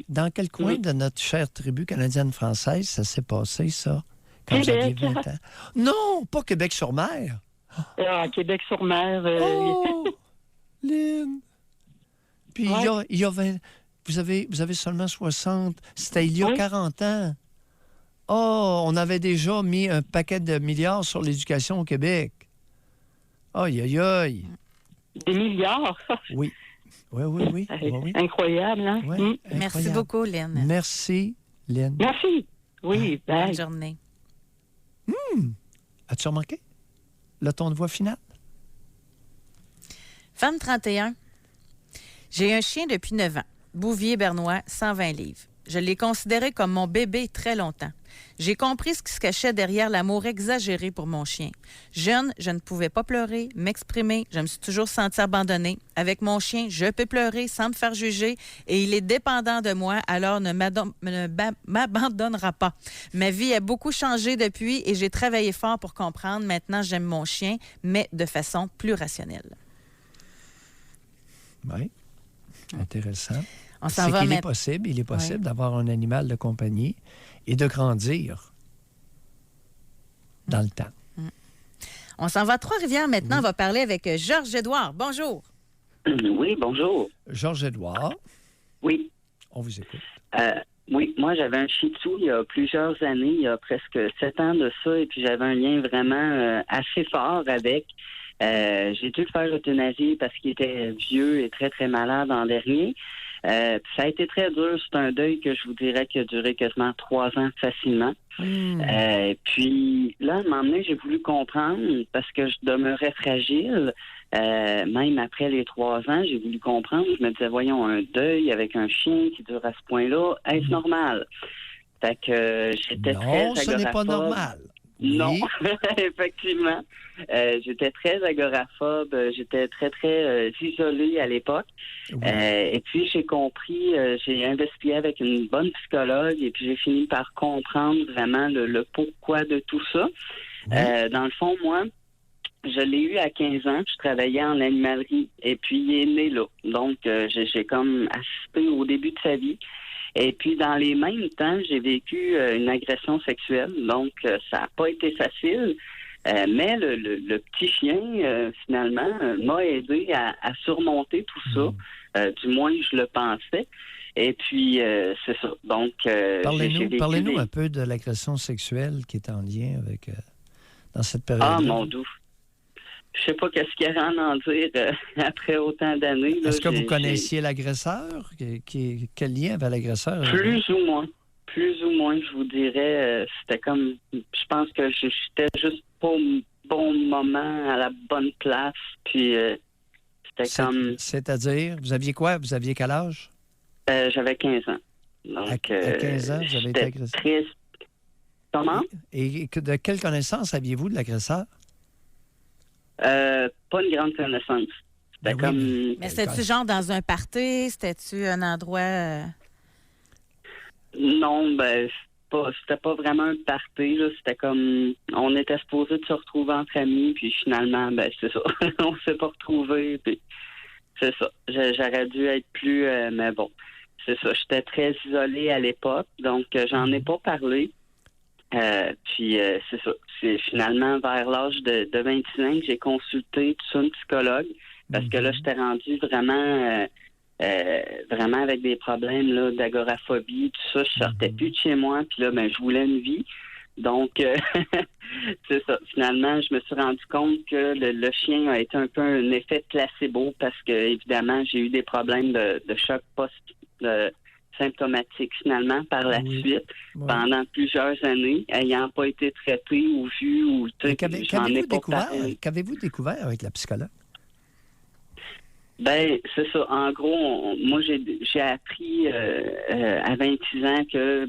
Dans quel coin de notre chère tribu canadienne-française ça s'est passé, ça? Quand vous aviez 20 ans? Non, pas Québec-sur-Mer. Québec-sur-Mer. Lynn. Puis il y a 20... Vous avez seulement 60. C'était il y a 40 ans. Oh, on avait déjà mis un paquet de milliards sur l'éducation au Québec. Aïe. Des milliards? Oui. Incroyable, hein? Oui, Merci beaucoup, Lynn. Merci, Lynn. Merci. Oui, bonne journée. As-tu remarqué le ton de voix final? Femme 31. J'ai un chien depuis 9 ans. Bouvier bernois, 120 livres. Je l'ai considéré comme mon bébé très longtemps. J'ai compris ce qui se cachait derrière l'amour exagéré pour mon chien. Jeune, je ne pouvais pas pleurer, m'exprimer. Je me suis toujours sentie abandonnée. Avec mon chien, je peux pleurer sans me faire juger et il est dépendant de moi, alors ne m'abandonnera pas. Ma vie a beaucoup changé depuis et j'ai travaillé fort pour comprendre. Maintenant, j'aime mon chien, mais de façon plus rationnelle. Oui. Intéressant. Il est possible d'avoir un animal de compagnie et de grandir dans le temps. On s'en va à Trois-Rivières maintenant. On va parler avec Georges-Édouard. Bonjour. Oui, bonjour. Georges-Édouard. Oui. On vous écoute. Oui, moi j'avais un Shih Tzu il y a plusieurs années, il y a presque 7 ans de ça, et puis j'avais un lien vraiment assez fort avec. J'ai dû le faire euthanasier parce qu'il était vieux et très, très malade en dernier. Ça a été très dur. C'est un deuil que je vous dirais qui a duré quasiment 3 ans facilement. Puis là, à un moment donné, j'ai voulu comprendre parce que je demeurais fragile. Même après les 3 ans, j'ai voulu comprendre. Je me disais, voyons, un deuil avec un chien qui dure à ce point-là, est-ce normal? Fait que j'étais très agoraphobe. Non, ce n'est pas normal. Non, Oui. effectivement. J'étais très agoraphobe, j'étais très, très isolée à l'époque. Oui. Et puis, j'ai compris, j'ai investigué avec une bonne psychologue et puis j'ai fini par comprendre vraiment le pourquoi de tout ça. Oui. Dans le fond, moi, je l'ai eu à 15 ans, je travaillais en animalerie et puis il est né là. Donc, j'ai comme assisté au début de sa vie. Et puis, dans les mêmes temps, j'ai vécu une agression sexuelle. Donc, ça n'a pas été facile. Mais le petit chien, finalement, m'a aidé à surmonter tout ça. Du moins, je le pensais. Et puis, c'est ça. Donc, Parlez-nous un peu de l'agression sexuelle qui est en lien avec dans cette période-là. Ah, mon doux. Je sais pas qu'est-ce qu'il y a à en dire après autant d'années. Est-ce que vous connaissiez l'agresseur? Quel lien avait l'agresseur? Plus ou moins. Plus ou moins, je vous dirais. C'était comme... Je pense que j'étais juste pas au bon moment, à la bonne place. Puis c'était comme... C'est-à-dire, vous aviez quoi? Vous aviez quel âge? J'avais 15 ans. Donc, à 15 ans, vous avez été agressé? Très... Comment? Et de quelle connaissance aviez-vous de l'agresseur? Pas une grande connaissance. C'était comme... Mais c'était-tu genre dans un party? C'était-tu un endroit... Non, c'était pas vraiment un party. Là. C'était comme... On était supposés de se retrouver entre amis, puis finalement, c'est ça. On s'est pas retrouvés, puis c'est ça. J'aurais dû être plus... mais bon, c'est ça. J'étais très isolée à l'époque, donc j'en ai pas parlé. Puis c'est ça. C'est finalement vers l'âge de 26 ans que j'ai consulté tout ça une psychologue parce que là, j'étais rendue vraiment vraiment avec des problèmes là, d'agoraphobie, tout ça. Je sortais plus de chez moi, puis là, je voulais une vie. Donc, c'est ça. Finalement, je me suis rendu compte que le chien a été un peu un effet placebo parce que, évidemment, j'ai eu des problèmes de choc symptomatique finalement par la suite pendant plusieurs années, ayant pas été traité ou vu ou qu'avez-vous découvert avec la psychologue? C'est ça. En gros, moi j'ai appris à 26 ans que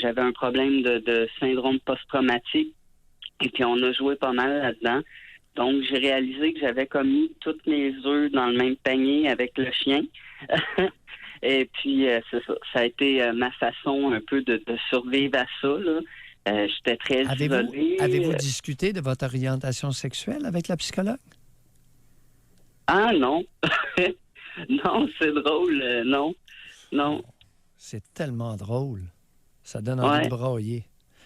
j'avais un problème de syndrome post-traumatique et puis on a joué pas mal là-dedans. Donc j'ai réalisé que j'avais commis toutes mes œufs dans le même panier avec le chien. Et puis, c'est ça. Ça a été ma façon un peu de survivre à ça. Là. J'étais très isolée. Avez-vous discuté de votre orientation sexuelle avec la psychologue? Ah non. Non, c'est drôle. Non. C'est tellement drôle. Ça donne envie de brailler.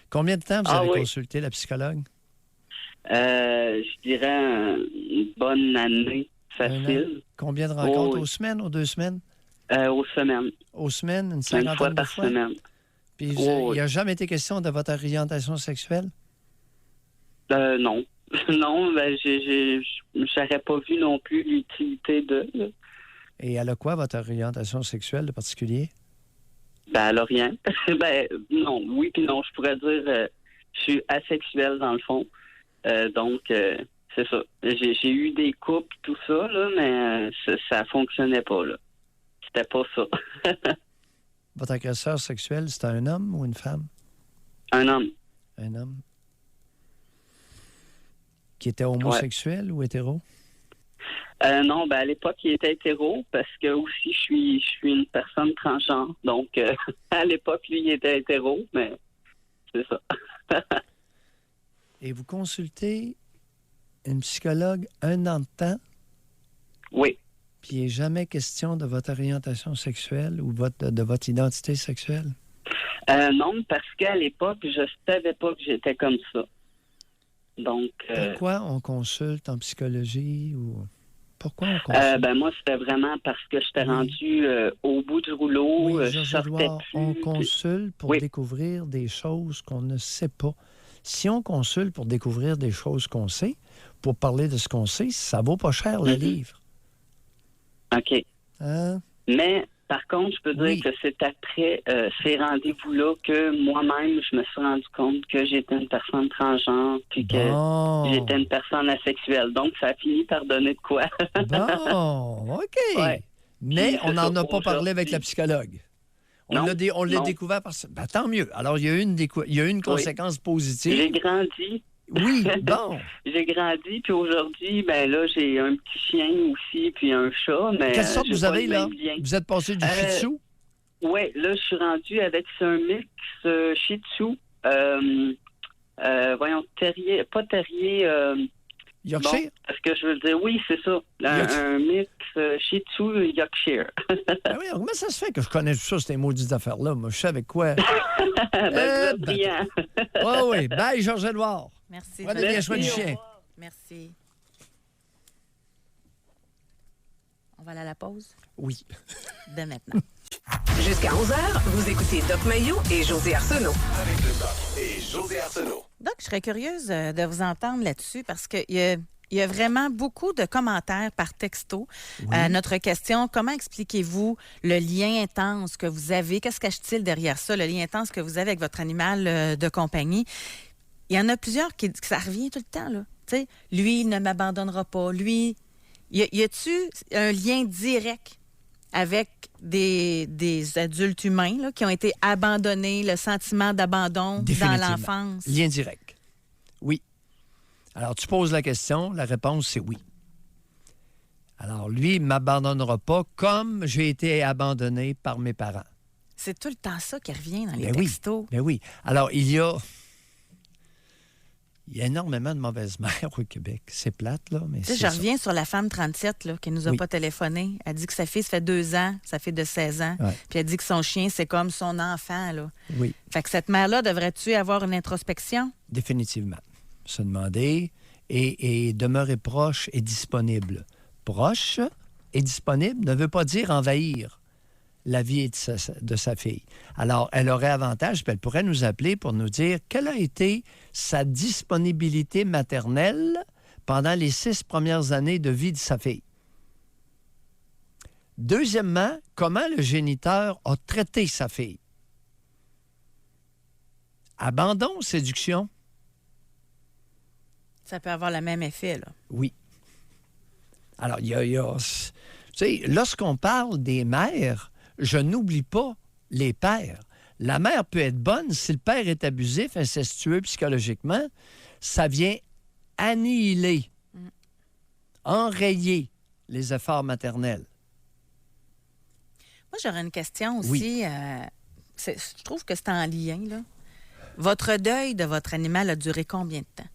Combien de temps vous avez consulté la psychologue? Je dirais une bonne année facile. Combien de rencontres? Aux semaines, aux 2 semaines? Aux semaines. Aux semaines, une cinquantaine de fois? Semaine. Puis il n'y a jamais été question de votre orientation sexuelle? Non. Non, je n'aurais pas vu non plus l'utilité de... Là. Et elle a quoi, votre orientation sexuelle de particulier? Elle a rien. Non, oui puis non. Je pourrais dire je suis asexuel dans le fond. Donc, c'est ça. J'ai eu des couples, tout ça, là, mais ça fonctionnait pas, là. C'était pas ça. Votre agresseur sexuel, c'était un homme ou une femme? Un homme. Un homme. Qui était homosexuel ou hétéro? Non, à l'époque, il était hétéro parce que aussi, je suis une personne transgenre. Donc, à l'époque, lui, il était hétéro, mais c'est ça. Et vous consultez une psychologue 1 an de temps? Oui. Puis il n'est jamais question de votre orientation sexuelle ou de votre identité sexuelle? Non, parce qu'à l'époque, je ne savais pas que j'étais comme ça. Donc. Pourquoi on consulte en psychologie ou Pourquoi on consulte? Moi, c'était vraiment parce que j'étais rendu au bout du rouleau. Oui, Je sortais plus. on consulte pour découvrir des choses qu'on ne sait pas. Si on consulte pour découvrir des choses qu'on sait, pour parler de ce qu'on sait, ça vaut pas cher, le livre. OK. Hein? Mais, par contre, je peux dire que c'est après ces rendez-vous-là que moi-même, je me suis rendu compte que j'étais une personne transgenre puis que j'étais une personne asexuelle. Donc, ça a fini par donner de quoi. Bon, OK. Ouais. Mais puis, on n'en a pas parlé avec la psychologue. On l'a découvert par ça. Ben, tant mieux. Alors, il y a une conséquence positive. J'ai grandi. Oui, bon. J'ai grandi, puis aujourd'hui, là, j'ai un petit chien aussi, puis un chat. Mais quelle sorte vous avez, là? Vous êtes passé du Shih Tzu? Oui, là, je suis rendu avec un mix Shih Tzu. Terrier, pas terrier... Yorkshire? Bon, parce que je veux dire, oui, c'est ça. Un mix Shih Tzu Yorkshire. Oui, comment ça se fait que je connais tout ça, ces maudites affaires-là? Moi, je sais avec quoi? Brillant. Oui. Bye, Georges-Édouard. Merci. Prenez bien soin du chien. Merci. On va aller à la pause? Oui. Dès maintenant. Jusqu'à 11h, vous écoutez Doc Mayou et José Arsenault. Avec le Doc et José Arsenault. Doc, je serais curieuse de vous entendre là-dessus parce qu'il y a vraiment beaucoup de commentaires par texto. Oui. Notre question, comment expliquez-vous le lien intense que vous avez? Qu'est-ce cache-t-il derrière ça, le lien intense que vous avez avec votre animal de compagnie? Il y en a plusieurs qui disent que ça revient tout le temps, là. Tu sais, lui, il ne m'abandonnera pas. Lui, y a-tu un lien direct avec des adultes humains là, qui ont été abandonnés, le sentiment d'abandon dans l'enfance? Lien direct. Oui. Alors, tu poses la question, la réponse, c'est oui. Alors, lui, il ne m'abandonnera pas comme j'ai été abandonné par mes parents. C'est tout le temps ça qui revient dans les textos. Ben oui. Alors, il y a énormément de mauvaises mères au Québec. C'est plate, là, mais c'est je reviens sur la femme 37 là, qui ne nous a pas téléphoné. Elle dit que sa fille, ça fait 2 ans, sa fille de 16 ans. Ouais. Puis elle dit que son chien, c'est comme son enfant. Là. Oui. Fait que cette mère-là, devrait-tu avoir une introspection? Définitivement. Se demander et demeurer proche et disponible. Proche et disponible ne veut pas dire envahir la vie de sa fille. Alors, elle aurait avantage, puis elle pourrait nous appeler pour nous dire quelle a été sa disponibilité maternelle pendant les 6 premières années de vie de sa fille. Deuxièmement, comment le géniteur a traité sa fille. Abandon ou séduction? Ça peut avoir le même effet, là. Oui. Alors, il y a tu sais, lorsqu'on parle des mères, je n'oublie pas les pères. La mère peut être bonne. Si le père est abusif, incestueux psychologiquement, ça vient annihiler, enrayer les efforts maternels. Moi, j'aurais une question aussi. Oui. Je trouve que c'est en lien, là. Votre deuil de votre animal a duré combien de temps?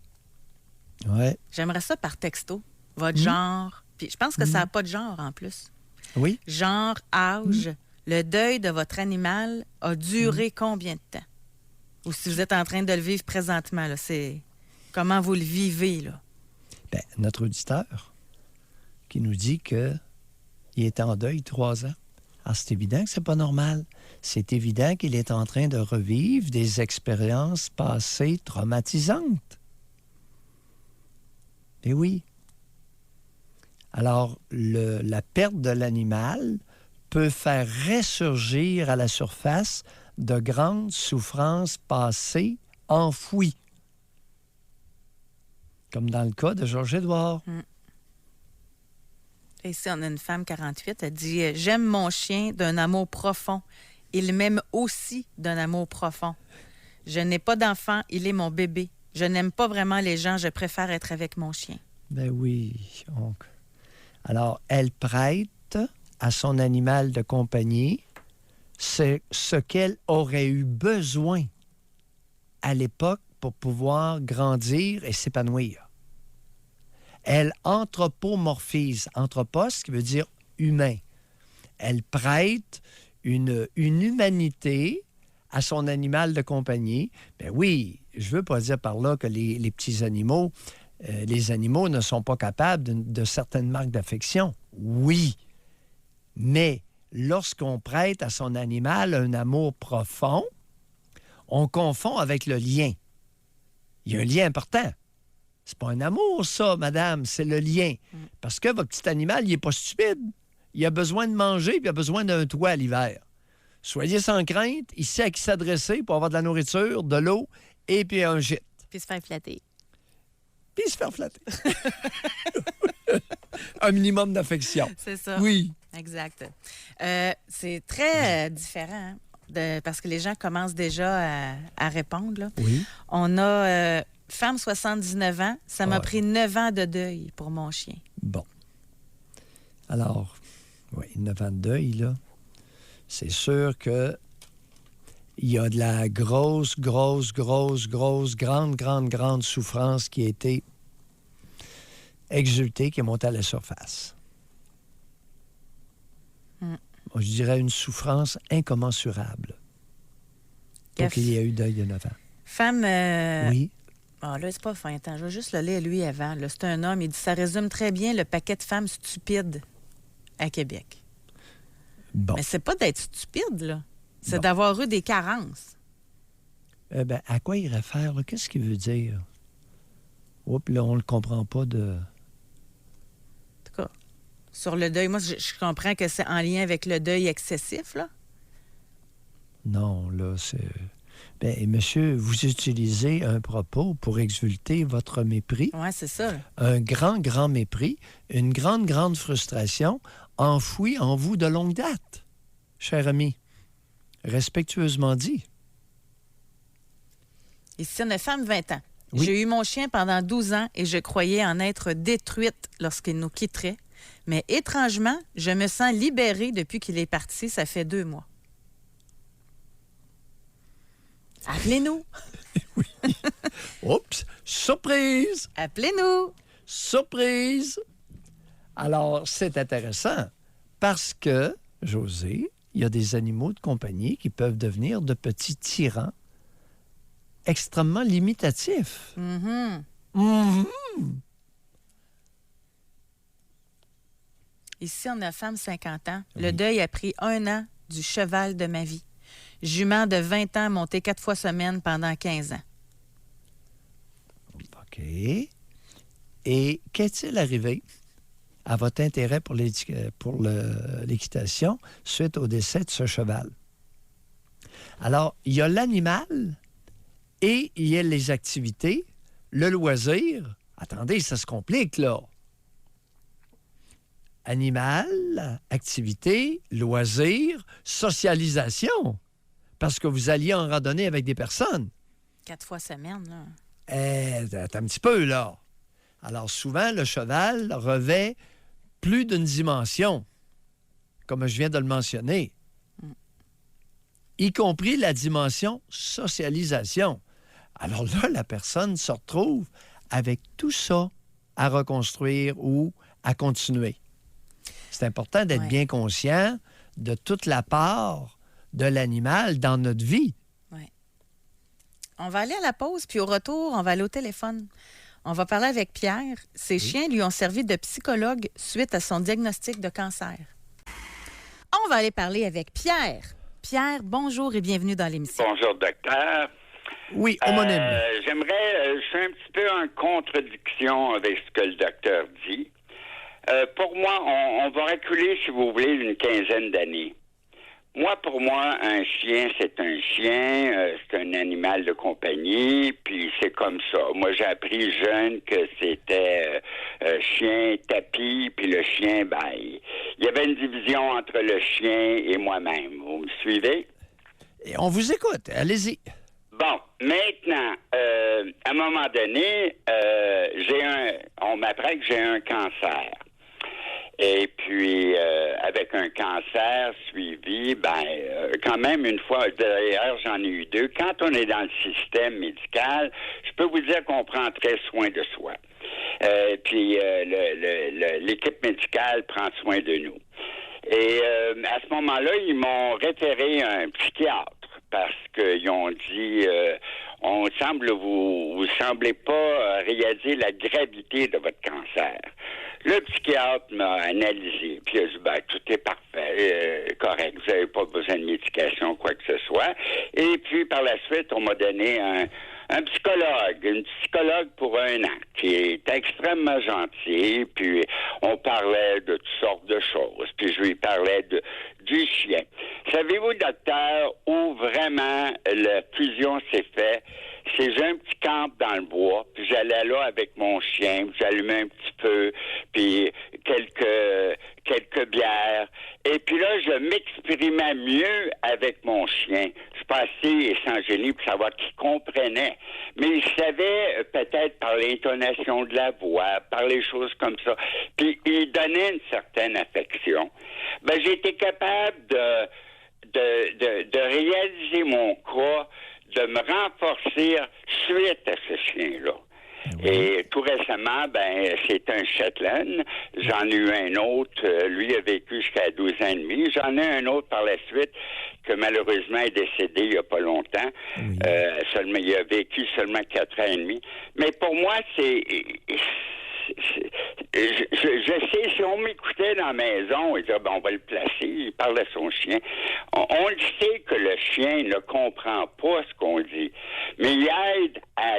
Oui. J'aimerais ça par texto. Votre genre. Puis je pense que ça n'a pas de genre en plus. Oui. Genre, âge. Le deuil de votre animal a duré combien de temps? Ou si vous êtes en train de le vivre présentement, là, c'est comment vous le vivez, là? Bien, notre auditeur qui nous dit qu'il est en deuil 3 ans. Alors, c'est évident que c'est pas normal. C'est évident qu'il est en train de revivre des expériences passées traumatisantes. Et oui. Alors, la perte de l'animal peut faire ressurgir à la surface de grandes souffrances passées enfouies. Comme dans le cas de Georges-Édouard. Et ici, on a une femme 48, elle dit « J'aime mon chien d'un amour profond. Il m'aime aussi d'un amour profond. Je n'ai pas d'enfant, il est mon bébé. Je n'aime pas vraiment les gens, je préfère être avec mon chien. » Ben oui. Alors, elle prête à son animal de compagnie c'est ce qu'elle aurait eu besoin à l'époque pour pouvoir grandir et s'épanouir. Elle anthropomorphise, anthropos qui veut dire humain. Elle prête une humanité à son animal de compagnie. Ben oui, je veux pas dire par là que les petits animaux les animaux ne sont pas capables de certaines marques d'affection. Oui, mais lorsqu'on prête à son animal un amour profond, on confond avec le lien. Il y a un lien important. C'est pas un amour, ça, madame, c'est le lien. Parce que votre petit animal, il n'est pas stupide. Il a besoin de manger, puis il a besoin d'un toit l'hiver. Soyez sans crainte, il sait à qui s'adresser pour avoir de la nourriture, de l'eau et puis un gîte. Puis se faire flatter. Puis se faire flatter. Un minimum d'affection. C'est ça. Oui. Exact. C'est très différent, parce que les gens commencent déjà à répondre. Là. Oui. On a femme 79 ans. Ça m'a pris 9 ans de deuil pour mon chien. Bon. Alors, oui, 9 ans de deuil, là. C'est sûr que il y a de la grosse, grande souffrance qui a été exultée, qui est montée à la surface. Moi, je dirais une souffrance incommensurable. Donc, il y a eu deuil de 9 ans. Femme... Oui. Ah, là, c'est pas fin. Attends, je vais juste le lire, lui, avant. Là, c'est un homme. Il dit, ça résume très bien le paquet de femmes stupides à Québec. Bon. Mais c'est pas d'être stupide, là. C'est Bon. d'avoir eu des carences. À quoi il réfère, là? Qu'est-ce qu'il veut dire? Oups, là, on le comprend pas de... En tout cas, sur le deuil, moi, je comprends que c'est en lien avec le deuil excessif, là. Non, là, c'est... monsieur, vous utilisez un propos pour exulter votre mépris. Oui, c'est ça. Là. Un grand mépris, une grande frustration enfouie en vous de longue date, cher ami. Respectueusement dit. Ici, on a femme 20 ans. Oui. J'ai eu mon chien pendant 12 ans et je croyais en être détruite lorsqu'il nous quitterait. Mais étrangement, je me sens libérée depuis qu'il est parti. Ça fait 2 mois. Appelez-nous. Oui. Oups! Surprise! Appelez-nous. Surprise! Alors, c'est intéressant parce que, José, il y a des animaux de compagnie qui peuvent devenir de petits tyrans extrêmement limitatifs. Mm-hmm. Mm-hmm. Ici, on a femme 50 ans. Oui. Le deuil a pris 1 an du cheval de ma vie. Jument de 20 ans monté 4 fois semaine pendant 15 ans. OK. Et qu'est-il arrivé à votre intérêt pour l'équitation suite au décès de ce cheval? Alors, il y a l'animal et il y a les activités, le loisir. Attendez, ça se complique, là. Animal, activité, loisir, socialisation. Parce que vous alliez en randonnée avec des personnes. 4 fois semaine, là. Attends un petit peu, là. Alors, souvent, le cheval revêt plus d'une dimension, comme je viens de le mentionner, y compris la dimension socialisation. Alors là, la personne se retrouve avec tout ça à reconstruire ou à continuer. C'est important d'être bien conscient de toute la part de l'animal dans notre vie. Oui. On va aller à la pause, puis au retour, on va aller au téléphone. On va parler avec Pierre. Ses chiens lui ont servi de psychologue suite à son diagnostic de cancer. On va aller parler avec Pierre. Pierre, bonjour et bienvenue dans l'émission. Bonjour, docteur. Oui, homonyme. Je suis un petit peu en contradiction avec ce que le docteur dit. Pour moi, on va reculer, si vous voulez, une quinzaine d'années. Pour moi, un chien, c'est un chien, c'est un animal de compagnie, puis c'est comme ça. Moi, j'ai appris jeune que c'était chien, tapis, puis le chien, il y avait une division entre le chien et moi-même. Vous me suivez? Et on vous écoute, allez-y. Bon, maintenant, à un moment donné, on m'apprend que j'ai un cancer. Et puis, avec un cancer suivi, quand même, une fois, d'ailleurs, j'en ai eu 2. Quand on est dans le système médical, je peux vous dire qu'on prend très soin de soi. Puis, l'équipe médicale prend soin de nous. Et à ce moment-là, ils m'ont référé à un psychiatre parce qu'ils ont dit, on semble vous semblez pas réaliser la gravité de votre cancer. Le psychiatre m'a analysé, puis il a dit, tout est parfait, correct, vous n'avez pas besoin de médication, quoi que ce soit. Et puis, par la suite, on m'a donné une psychologue pour 1 an, qui est extrêmement gentil, puis on parlait de toutes sortes de choses, puis je lui parlais du chien. Savez-vous, docteur, où vraiment la fusion s'est faite? C'est j'ai un petit camp dans le bois, puis j'allais là avec mon chien, puis j'allumais un petit peu, puis quelques bières. Et puis là, je m'exprimais mieux avec mon chien. Je passais sans génie pour savoir qu'il comprenait. Mais il savait peut-être par l'intonation de la voix, par les choses comme ça. Puis il donnait une certaine affection. J'ai été capable de réaliser mon cas, de me renforcer suite à ce chien-là. Oui. Et tout récemment, c'est un Shetland. J'en ai eu un autre. Lui a vécu jusqu'à 12 ans et demi. J'en ai un autre par la suite que malheureusement est décédé il n'y a pas longtemps. Oui. Il a vécu seulement 4 ans et demi. Mais pour moi, je sais, si on m'écoutait dans la maison, il disait, on va le placer, il parle de son chien. On le sait que le chien ne comprend pas ce qu'on dit, mais il aide à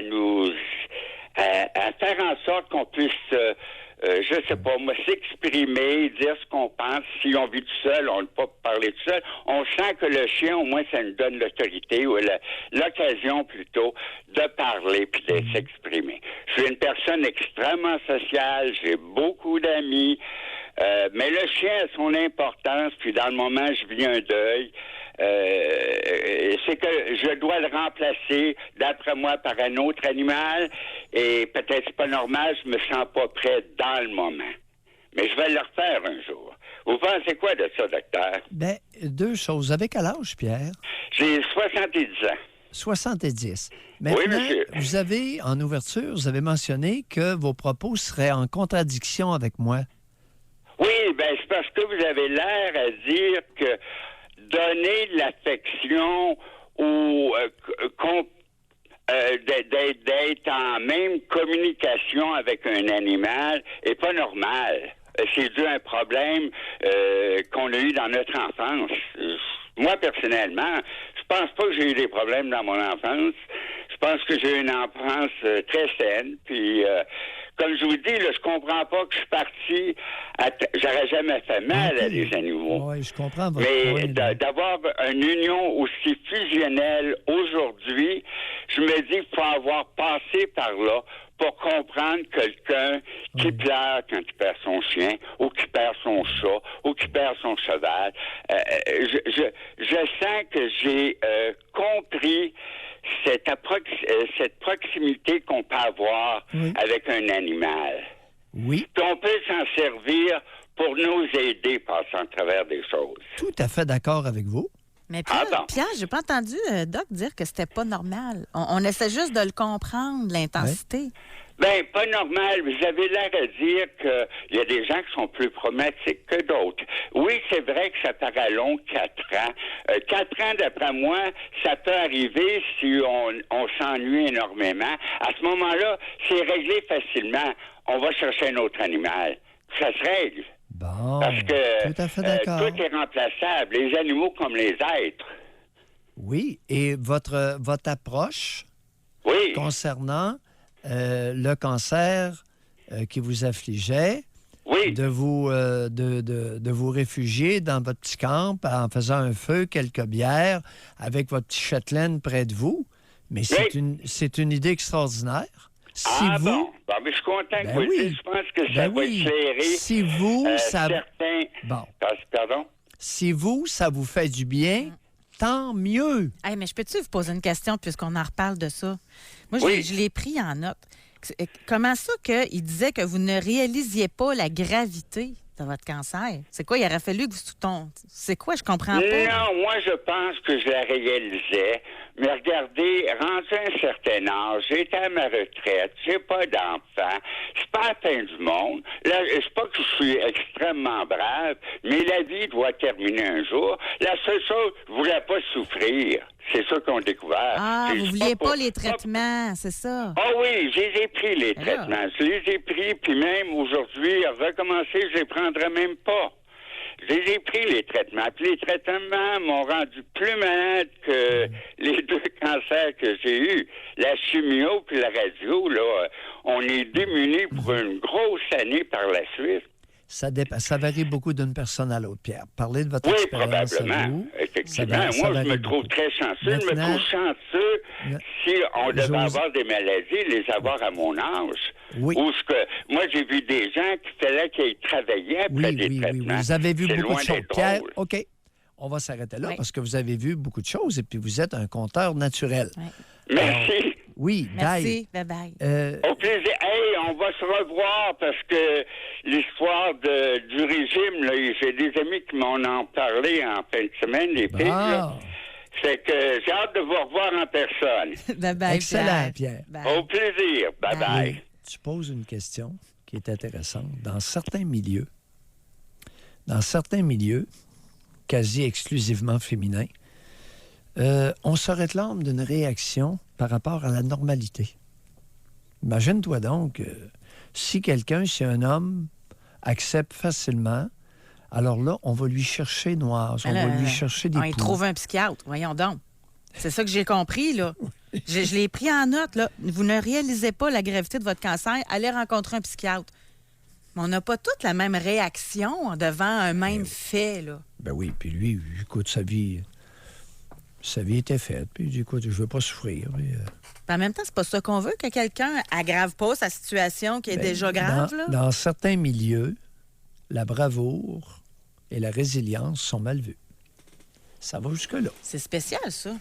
faire en sorte qu'on puisse, je sais pas, s'exprimer, dire ce qu'on pense. Si on vit tout seul, on ne peut pas parler tout seul. On sent que le chien, au moins, ça nous donne l'autorité ou l'occasion plutôt de parler puis de s'exprimer. Je suis une personne extrêmement sociale, j'ai beaucoup d'amis, mais le chien a son importance, puis dans le moment, je vis un deuil. C'est que je dois le remplacer, d'après moi, par un autre animal, et peut-être c'est pas normal, je me sens pas prêt dans le moment. Mais je vais le refaire un jour. Vous pensez quoi de ça, docteur? 2 choses. Vous avez quel âge, Pierre? J'ai 70 ans. 70. Maintenant, oui, monsieur. Vous avez, en ouverture, vous avez mentionné que vos propos seraient en contradiction avec moi. Oui, c'est parce que vous avez l'air à dire que donner de l'affection ou d'être en même communication avec un animal est pas normal. C'est dû à un problème qu'on a eu dans notre enfance. Moi, personnellement, je pense pas que j'ai eu des problèmes dans mon enfance. Je pense que j'ai eu une enfance très saine. Puis, comme je vous dis, là, je comprends pas que je suis parti. J'aurais jamais fait mal à des animaux. Oui, je comprends votre Mais point. d'avoir une union aussi fusionnelle aujourd'hui, je me dis qu'il faut avoir passé par là pour comprendre quelqu'un qui pleure quand il perd son chien, ou qui perd son chat, ou qui perd son cheval. Je sens que j'ai compris cette proximité qu'on peut avoir avec un animal. Oui. Puis on peut s'en servir pour nous aider passant à travers des choses. Tout à fait d'accord avec vous. Mais Pierre, j'ai pas entendu Doc dire que c'était pas normal. On essaie juste de le comprendre, l'intensité. Pas normal. Vous avez l'air à dire qu'il y a des gens qui sont plus problématiques que d'autres. Oui, c'est vrai que ça paraît long, 4 ans. 4 ans, d'après moi, ça peut arriver si on s'ennuie énormément. À ce moment-là, c'est réglé facilement. On va chercher un autre animal. Ça se règle. Bon, parce que tout à fait d'accord. Tout est remplaçable, les animaux comme les êtres. Oui, et votre approche concernant le cancer qui vous affligeait, de vous réfugier dans votre petit camp en faisant un feu, quelques bières, avec votre petit Shetland près de vous. Mais c'est une idée extraordinaire. Mais je suis content que vous le dites. Je pense que ça va éclairer si vous, certains... Bon. Pardon? Si vous, ça vous fait du bien, tant mieux. Hey, mais je peux-tu vous poser une question puisqu'on en reparle de ça? Moi, je l'ai pris en note. Comment ça qu'il disait que vous ne réalisiez pas la gravité de votre cancer? C'est quoi? Il aurait fallu que vous... C'est quoi? Je comprends pas. Non, moi, je pense que je la réalisais, Mais regardez, rendu à un certain âge, j'étais à ma retraite, j'ai pas d'enfant, c'est pas la fin du monde. Là, c'est pas que je suis extrêmement brave, mais la vie doit terminer un jour. La seule chose, je voulais pas souffrir. C'est ça qu'on a découvert. Ah, vous vouliez pas les traitements, c'est ça? Ah oui, je les ai pris, les traitements. Je les ai pris, puis même aujourd'hui, à recommencer, je les prendrais même pas. Je les ai pris, les traitements. Puis les traitements m'ont rendu plus malade que les 2 cancers que j'ai eus. La chimio puis la radio, là, on est démunis pour une grosse année par la suite. Ça varie beaucoup d'une personne à l'autre, Pierre. Parlez de votre expérience. Probablement. Effectivement. Moi, je me trouve très chanceux. Je me trouve chanceux si on devait avoir des maladies, les avoir à mon âge. Oui. Moi, j'ai vu des gens qui fallait qu'ils travaillaient après des traitements. Vous avez vu beaucoup de choses. Pierre, drôle. OK. On va s'arrêter là parce que vous avez vu beaucoup de choses et puis vous êtes un conteur naturel. Oui. Merci. Oui, merci. Bye-bye. Au plaisir. Hey, on va se revoir parce que l'histoire du régime, là, j'ai des amis qui m'en ont parlé en fin de semaine, les filles. Là. Fait que j'ai hâte de vous revoir en personne. Bye-bye, excellent, Pierre. Bye. Au plaisir. Bye-bye. Tu poses une question qui est intéressante. Dans certains milieux, quasi exclusivement féminins, on se réclame d'une réaction par rapport à la normalité. Imagine-toi donc, si un homme accepte facilement, alors là, on va lui chercher noir, on va lui chercher des poux. Il trouve un psychiatre, voyons donc. C'est ça que j'ai compris, là. Je l'ai pris en note, là. Vous ne réalisez pas la gravité de votre cancer, allez rencontrer un psychiatre. Mais on n'a pas toutes la même réaction devant un même fait, là. Ben oui, puis lui, écoute, sa vie était faite. Puis il dit, écoute, je veux pas souffrir. Mais, en même temps, c'est pas ça qu'on veut, que quelqu'un aggrave pas sa situation qui est déjà grave, là. Dans certains milieux, la bravoure et la résilience sont mal vues. Ça va jusque-là. C'est spécial, ça.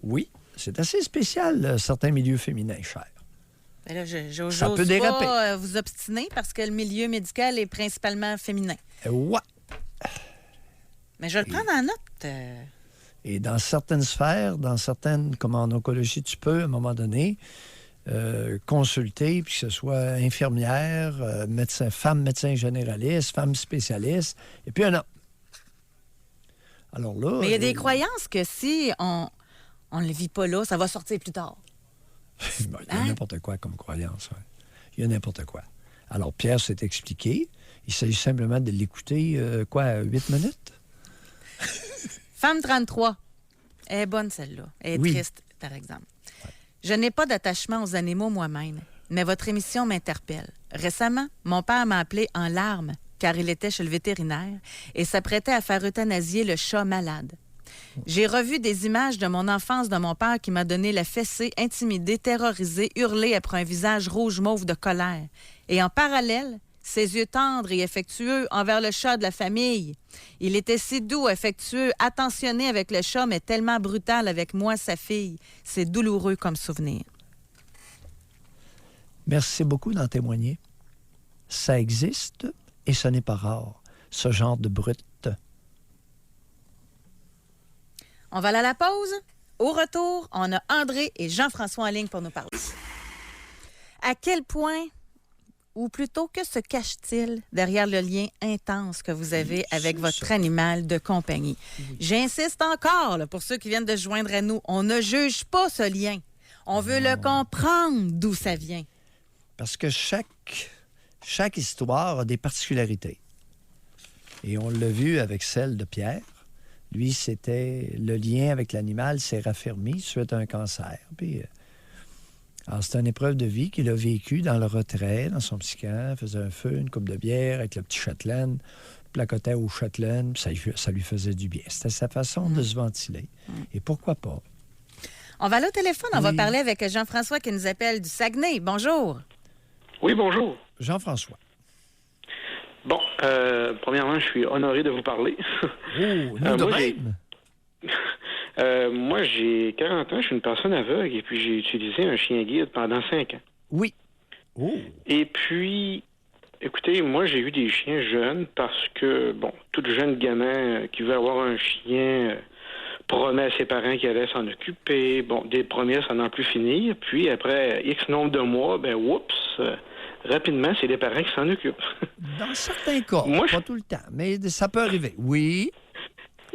Oui, c'est assez spécial, certains milieux féminins, cher. Ben là, j'ose Ça peut déraper. pas vous obstiner parce que le milieu médical est principalement féminin. Ouais. Mais je vais le prendre en note. Et dans certaines sphères, comme en oncologie, tu peux, à un moment donné, consulter, puis que ce soit infirmière, femme médecin généraliste, femme spécialiste, et puis un homme. Alors là... Mais il y a des croyances que si on ne le vit pas là, ça va sortir plus tard. Il y a n'importe quoi comme croyance. Ouais. Il y a n'importe quoi. Alors, Pierre s'est expliqué. Il s'agit simplement de l'écouter, 8 minutes? Femme 33. Elle est bonne, celle-là. Elle est triste, par exemple. Ouais. Je n'ai pas d'attachement aux animaux moi-même, mais votre émission m'interpelle. Récemment, mon père m'a appelé en larmes, car il était chez le vétérinaire et s'apprêtait à faire euthanasier le chat malade. J'ai revu des images de mon enfance de mon père qui m'a donné la fessée, intimidé, terrorisé, hurlé après un visage rouge-mauve de colère. Et en parallèle, ses yeux tendres et affectueux envers le chat de la famille. Il était si doux, affectueux, attentionné avec le chat, mais tellement brutal avec moi, sa fille. C'est douloureux comme souvenir. Merci beaucoup d'en témoigner. Ça existe et ce n'est pas rare, ce genre de brute. On va aller à la pause. Au retour, on a André et Jean-François en ligne pour nous parler. À quel point, ou plutôt que se cache-t-il derrière le lien intense que vous avez avec votre animal de compagnie? J'insiste encore, là, pour ceux qui viennent de se joindre à nous, on ne juge pas ce lien. On veut le comprendre d'où ça vient. Parce que chaque histoire a des particularités. Et on l'a vu avec celle de Pierre. Lui, c'était le lien avec l'animal s'est raffermi suite à un cancer. Puis, alors, c'est une épreuve de vie qu'il a vécue dans le retrait, dans son petit camp, faisait un feu, une coupe de bière avec le petit Shetland, placotait au Shetland, puis ça lui faisait du bien. C'était sa façon de se ventiler. Et pourquoi pas? On va aller au téléphone, on va parler avec Jean-François qui nous appelle du Saguenay. Bonjour. Oui, bonjour. Jean-François. Bon, premièrement, je suis honoré de vous parler. Oh, nous de même. Moi, j'ai 40 ans, je suis une personne aveugle et puis j'ai utilisé un chien guide pendant 5 ans. Oui. Oh. Et puis, écoutez, moi, j'ai eu des chiens jeunes parce que, bon, tout jeune gamin qui veut avoir un chien promet à ses parents qu'il allait s'en occuper. Bon, des promesses à n'en plus finir. Puis après X nombre de mois, rapidement, c'est les parents qui s'en occupent. Dans certains cas, pas tout le temps, mais ça peut arriver. Oui.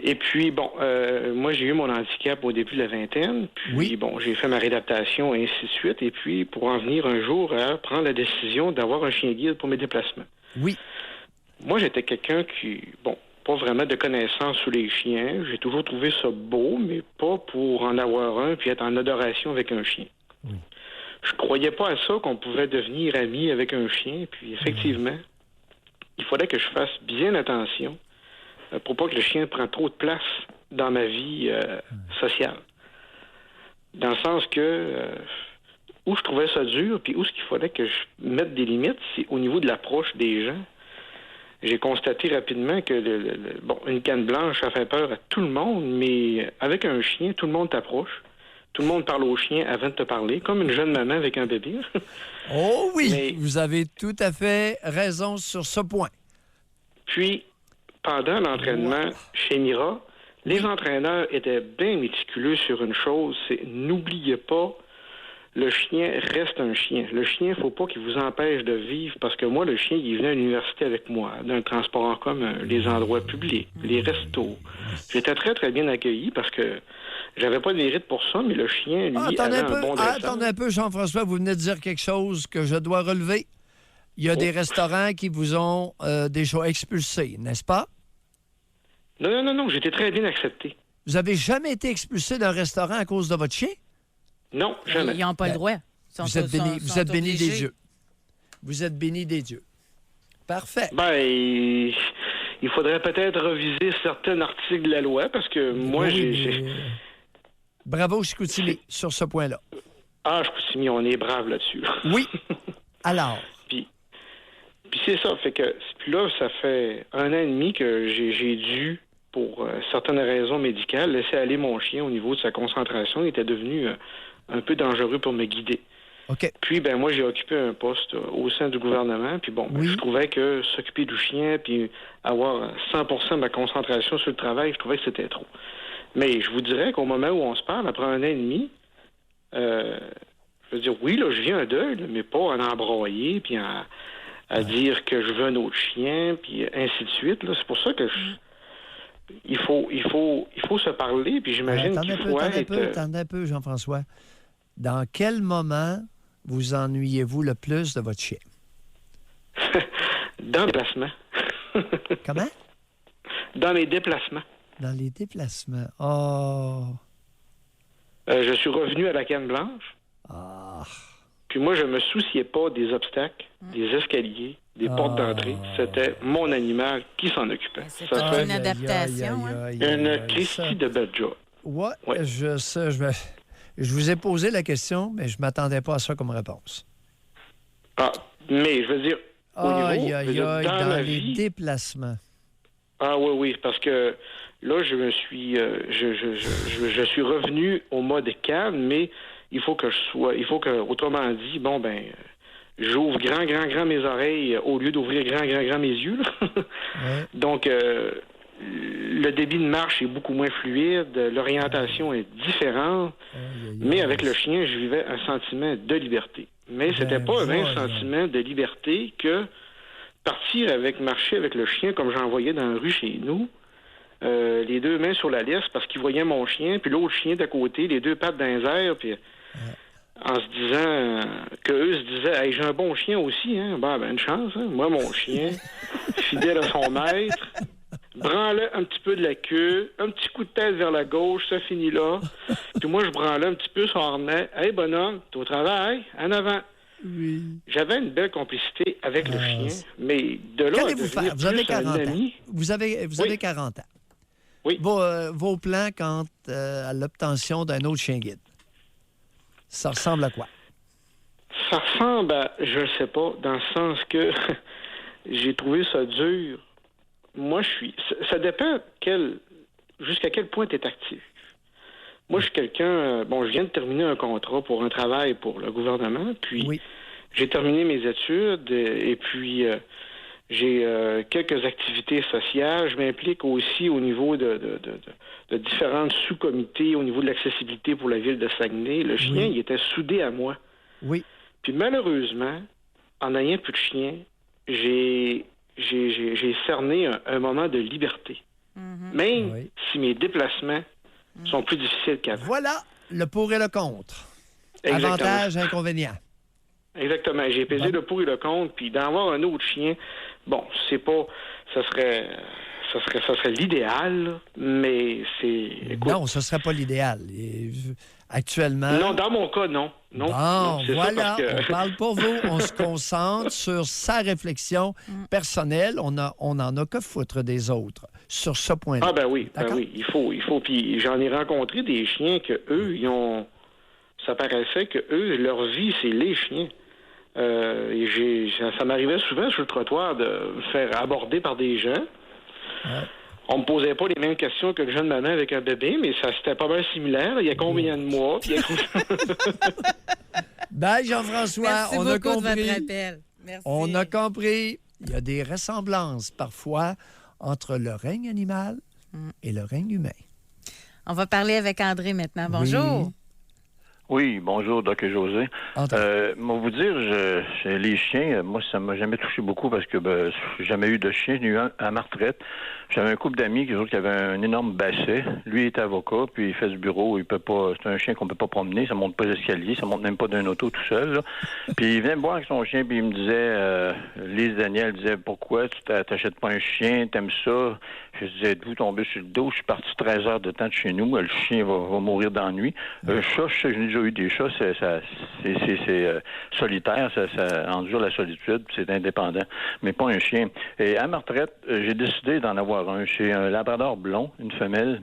Et puis, moi, j'ai eu mon handicap au début de la vingtaine. Puis, j'ai fait ma réadaptation, et ainsi de suite. Et puis, pour en venir un jour à prendre la décision d'avoir un chien guide pour mes déplacements. Oui. Moi, j'étais quelqu'un qui, pas vraiment de connaissances sous les chiens. J'ai toujours trouvé ça beau, mais pas pour en avoir un puis être en adoration avec un chien. Oui. Je croyais pas à ça qu'on pouvait devenir ami avec un chien. Puis, effectivement, il fallait que je fasse bien attention pour pas que le chien prenne trop de place dans ma vie sociale. Dans le sens que où je trouvais ça dur, puis où ce qu'il fallait que je mette des limites, c'est au niveau de l'approche des gens. J'ai constaté rapidement que une canne blanche, ça fait peur à tout le monde, mais avec un chien, tout le monde t'approche. Tout le monde parle au chien avant de te parler, comme une jeune maman avec un bébé. Oh oui, vous avez tout à fait raison sur ce point. Puis, pendant l'entraînement chez Mira, les entraîneurs étaient bien méticuleux sur une chose, c'est n'oubliez pas, le chien reste un chien. Le chien, il ne faut pas qu'il vous empêche de vivre, parce que moi, le chien, il venait à l'université avec moi, dans le transport en commun, les endroits publics, les restos. J'étais très, très bien accueilli parce que j'avais pas de mérite pour ça, mais le chien, lui, avait un bon dressage. Attendez un peu, Jean-François, vous venez de dire quelque chose que je dois relever. Il y a des restaurants qui vous ont déjà expulsé, n'est-ce pas? Non, j'étais très bien accepté. Vous avez jamais été expulsé d'un restaurant à cause de votre chien? Non, jamais. Ils n'ont pas le droit. Vous êtes béni des dieux. Vous êtes béni des dieux. Parfait. Il faudrait peut-être reviser certains articles de la loi, parce que moi, j'ai... Bravo, Chicoutimi, sur ce point-là. Ah, Chicoutimi, on est brave là-dessus. Oui. Alors? Puis c'est ça, fait que... Puis là, ça fait 1 an et demi que j'ai dû, pour certaines raisons médicales, laisser aller mon chien au niveau de sa concentration. Il était devenu un peu dangereux pour me guider. OK. Puis, moi, j'ai occupé un poste au sein du gouvernement. Puis je trouvais que s'occuper du chien puis avoir 100% de ma concentration sur le travail, je trouvais que c'était trop. Mais je vous dirais qu'au moment où on se parle, après 1 an et demi, je veux dire, oui, là, je vis un deuil, là, mais pas en embroyer, puis à dire que je veux un autre chien, puis ainsi de suite. Là. C'est pour ça que il faut se parler, puis j'imagine qu'il faut être... Attendez un peu, Jean-François. Dans quel moment vous ennuyez-vous le plus de votre chien? Dans les déplacements. Comment? Dans les déplacements. Dans les déplacements. Oh! Je suis revenu à la canne blanche. Ah! Puis moi, je me souciais pas des obstacles, des escaliers, des portes d'entrée. C'était mon animal qui s'en occupait. C'est une adaptation. Une Christie de belle job. Ouais. Je sais. Je vous ai posé la question, mais je ne m'attendais pas à ça comme réponse. Ah, mais je veux dire, dans les déplacements. Ah oui, parce que là, je suis revenu au mode calme, mais il faut que autrement dit, j'ouvre grand mes oreilles au lieu d'ouvrir grand mes yeux. Ouais. Donc, le débit de marche est beaucoup moins fluide, l'orientation est différente, mais avec le chien, je vivais un sentiment de liberté. Mais c'était pas un sentiment de liberté que marcher avec le chien comme j'en voyais dans la rue chez nous, les 2 mains sur la laisse parce qu'ils voyaient mon chien, puis l'autre chien d'à côté, les 2 pattes dans les airs, puis en se disant qu'eux se disaient « Hey, j'ai un bon chien aussi, hein? » une chance, hein? Moi, mon chien, fidèle à son maître, branlait un petit peu de la queue, un petit coup de tête vers la gauche, ça finit là. Puis moi, je branlais un petit peu son harnais. « Hey, bonhomme, t'es au travail? En avant! » Oui. J'avais une belle complicité avec le chien, mais de là qu'allez-vous faire? Vous avez 40 ans. Vous avez 40 ans. Oui. Vos plans quant à l'obtention d'un autre chien guide, ça ressemble à quoi? Ça ressemble à, je ne sais pas, dans le sens que j'ai trouvé ça dur. Moi, ça dépend jusqu'à quel point tu es actif. Moi, je suis quelqu'un... je viens de terminer un contrat pour un travail pour le gouvernement, puis j'ai terminé mes études, et puis J'ai quelques activités sociales. Je m'implique aussi au niveau de différentes sous-comités, au niveau de l'accessibilité pour la ville de Saguenay. Le chien, il était soudé à moi. Oui. Puis malheureusement, en n'ayant plus de chien, j'ai cerné un moment de liberté. Même si mes déplacements sont plus difficiles qu'avant. Voilà le pour et le contre. Exactement. Avantages, inconvénients. Exactement. J'ai pesé le pour et le contre, puis d'avoir un autre chien, bon, c'est pas... Ça serait l'idéal, là, mais c'est... Écoute, non, ce ne serait pas l'idéal. Actuellement... Non, dans mon cas, non. Non, c'est voilà, ça parce que... on parle pour vous. On se concentre sur sa réflexion personnelle. On en a que foutre des autres sur ce point-là. Ah ben oui, il faut. Puis j'en ai rencontré des chiens que eux, ils ont... Ça paraissait que eux, leur vie, c'est les chiens. Ça m'arrivait souvent sur le trottoir de me faire aborder par des gens. Ouais. On me posait pas les mêmes questions que le jeune maman avec un bébé, mais ça c'était pas mal similaire. Il y a combien de mois? Bye Jean-François, merci on a beaucoup compris. De votre appel. Merci. On a compris. Il y a des ressemblances parfois entre le règne animal et le règne humain. On va parler avec André maintenant. Bonjour. Oui, bonjour, Doc et José. Moi, vous dire, les chiens, moi, ça m'a jamais touché beaucoup parce que j'ai jamais eu de chien. J'ai eu un à ma retraite. J'avais un couple d'amis qui avaient un énorme basset. Lui, il est avocat, puis il fait du bureau. Il peut pas. C'est un chien qu'on peut pas promener. Ça monte pas les escaliers. Ça monte même pas d'un auto tout seul. Là. Puis il venait me voir avec son chien, puis il me disait, Lise Daniel disait, pourquoi tu t'achètes pas un chien? T'aimes ça? Je disais, êtes-vous tombé sur le dos? Je suis parti 13 heures de temps de chez nous. Le chien va mourir d'ennui. Un chat, j'ai déjà eu des chats, c'est solitaire, ça endure la solitude, c'est indépendant, mais pas un chien. Et à ma retraite, j'ai décidé d'en avoir un. J'ai un labrador blond, une femelle,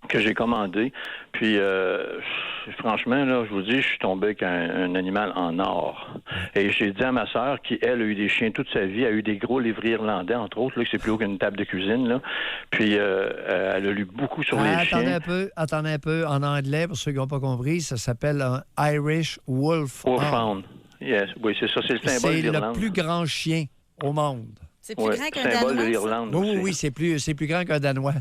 que j'ai commandé. Puis, franchement, là, je vous dis, je suis tombé avec un animal en or. Et j'ai dit à ma sœur, qui, elle, a eu des chiens toute sa vie, a eu des gros lévriers irlandais, entre autres, là, que c'est plus haut qu'une table de cuisine, là. Puis, elle a lu beaucoup sur les chiens. Attendez un peu. En anglais, pour ceux qui n'ont pas compris, ça s'appelle un Irish Wolfhound. Yes. Oui, c'est ça, c'est le symbole de l'Irlande. C'est le plus grand chien au monde. C'est plus grand qu'un Danois. Symbole de l'Irlande. Oui, c'est plus grand qu'un Danois.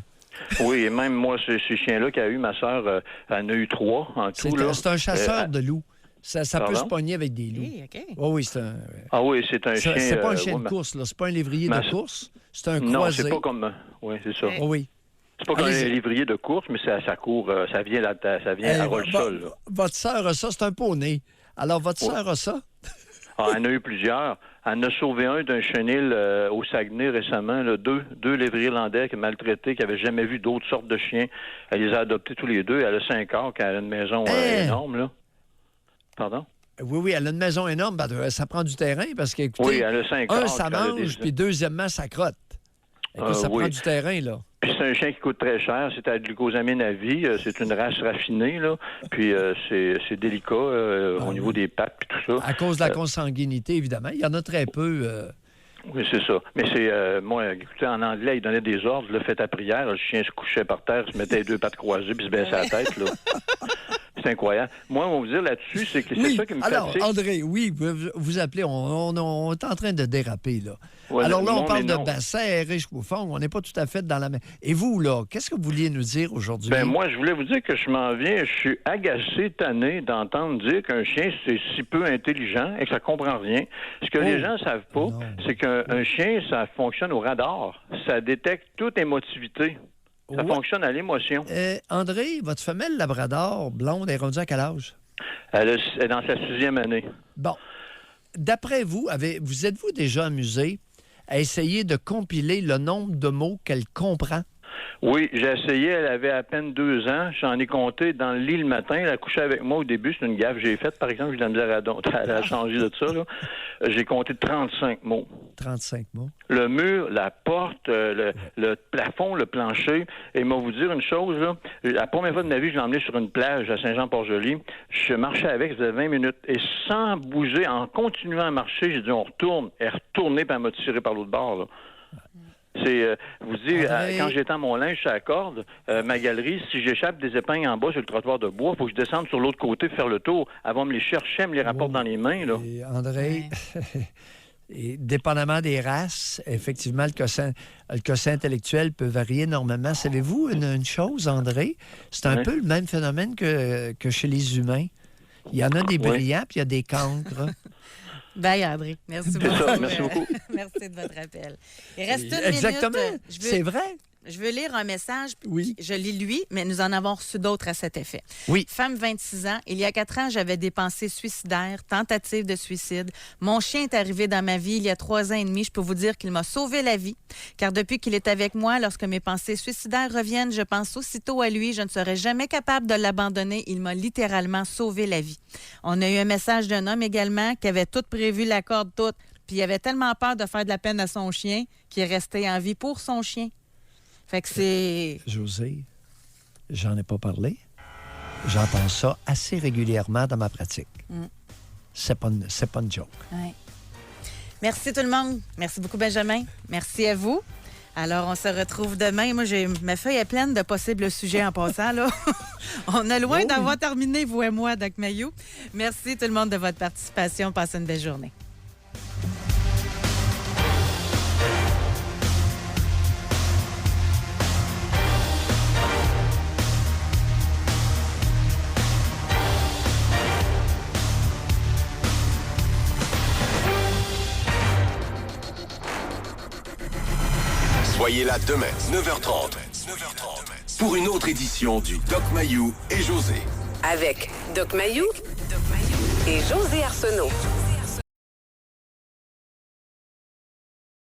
Oui, et même moi, ce chien-là qu'a eu ma sœur, elle en a eu 3 en tout. C'est un chasseur de loups. Ça peut se pogner avec des loups. Okay. Oui, c'est un... Ah oui, c'est un chien... C'est pas un chien de course, là. C'est pas un lévrier de course. C'est un croisé. Non, c'est pas comme... Oui, c'est ça. Oui. C'est pas comme un lévrier de course, mais ça court, ça vient à roll-sol. Votre sœur a ça, c'est un poney. Alors, votre sœur a ça? Elle en a eu plusieurs. Elle en a sauvé un d'un chenil au Saguenay récemment. Là, deux lévriers irlandais qui maltraités, qui n'avaient jamais vu d'autres sortes de chiens. Elle les a adoptés tous les deux. Elle a 5 ans, elle a une maison énorme. Là. Pardon? Oui, elle a une maison énorme. Ça prend du terrain parce que, écoutez, oui, elle a 5 ans. Ça mange, puis deuxièmement, ça crotte. Écoute, ça prend du terrain, là. Puis c'est un chien qui coûte très cher. C'est à glucosamine à vie. C'est une race raffinée, là. Puis c'est délicat au niveau des pattes et tout ça. À cause de la consanguinité, évidemment. Il y en a très peu. Oui, c'est ça. Mais c'est... moi, écoutez, en anglais, il donnait des ordres. Le fait à prière. Le chien se couchait par terre, se mettait les 2 pattes croisées, puis se baissait la tête, là. C'est incroyable. Moi, on va vous dire là-dessus, c'est que c'est ça qui me fait... Alors, André, oui, vous appelez, on est en train de déraper, là. Ouais, alors là, on parle de bassin, riche au fond, on n'est pas tout à fait dans la même... Et vous, là, qu'est-ce que vous vouliez nous dire aujourd'hui? Moi, je voulais vous dire que je suis agacé, tanné d'entendre dire qu'un chien, c'est si peu intelligent et que ça comprend rien. Ce que les gens ne savent pas, c'est qu'un chien, ça fonctionne au radar. Ça détecte toute émotivité. Ça fonctionne à l'émotion. André, votre femelle labrador blonde est rendue à quel âge? Elle est dans sa 6e année. Bon. D'après vous, vous êtes-vous déjà amusé à essayer de compiler le nombre de mots qu'elle comprend? Oui, j'ai essayé. Elle avait à peine 2 ans. J'en ai compté dans le lit le matin. Elle a couché avec moi au début. C'est une gaffe que j'ai faite, par exemple. J'ai de la misère à changer de ça. Là. J'ai compté 35 mots. 35 mots. Le mur, la porte, le plafond, le plancher. Et moi, vous dire une chose, là. La première fois de ma vie, je l'ai emmené sur une plage à Saint-Jean-Port-Joli. Je marchais avec, ça faisait 20 minutes. Et sans bouger, en continuant à marcher, j'ai dit, on retourne. Elle est retournée, puis elle m'a tiré par l'autre bord, là. C'est, vous dites, quand j'étends mon linge sur la corde, ma galerie, si j'échappe des épingles en bas sur le trottoir de bois, il faut que je descende sur l'autre côté pour faire le tour. Elle va me les chercher, elle me les rapporte dans les mains. Là. Et André, Et dépendamment des races, effectivement, le quotient intellectuel peut varier énormément. Savez-vous une chose, André? C'est un peu le même phénomène que chez les humains. Il y en a des brillants, puis il y a des cancres. Bye, André. Merci beaucoup. Merci beaucoup. Merci de votre appel. Il reste une minute. Exactement. C'est vrai. Je veux lire un message. Oui. Je lis lui, mais nous en avons reçu d'autres à cet effet. Oui. Femme, 26 ans. Il y a 4 ans, j'avais des pensées suicidaires, tentatives de suicide. Mon chien est arrivé dans ma vie il y a 3 ans et demi. Je peux vous dire qu'il m'a sauvé la vie. Car depuis qu'il est avec moi, lorsque mes pensées suicidaires reviennent, je pense aussitôt à lui. Je ne serais jamais capable de l'abandonner. Il m'a littéralement sauvé la vie. On a eu un message d'un homme également qui avait tout prévu, la corde toute. Puis il avait tellement peur de faire de la peine à son chien qu'il est resté en vie pour son chien. Fait que c'est... José, j'en ai pas parlé. J'entends ça assez régulièrement dans ma pratique. C'est pas une joke. Ouais. Merci tout le monde. Merci beaucoup, Benjamin. Merci à vous. Alors, on se retrouve demain. Moi, ma feuille est pleine de possibles sujets en passant, là. On est loin d'avoir terminé, vous et moi, Doc Mayou. Merci tout le monde de votre participation. Passez une belle journée. Soyez là demain, 9h30. Pour une autre édition du Doc Mayou et José. Avec Doc Mayou et José Arsenault.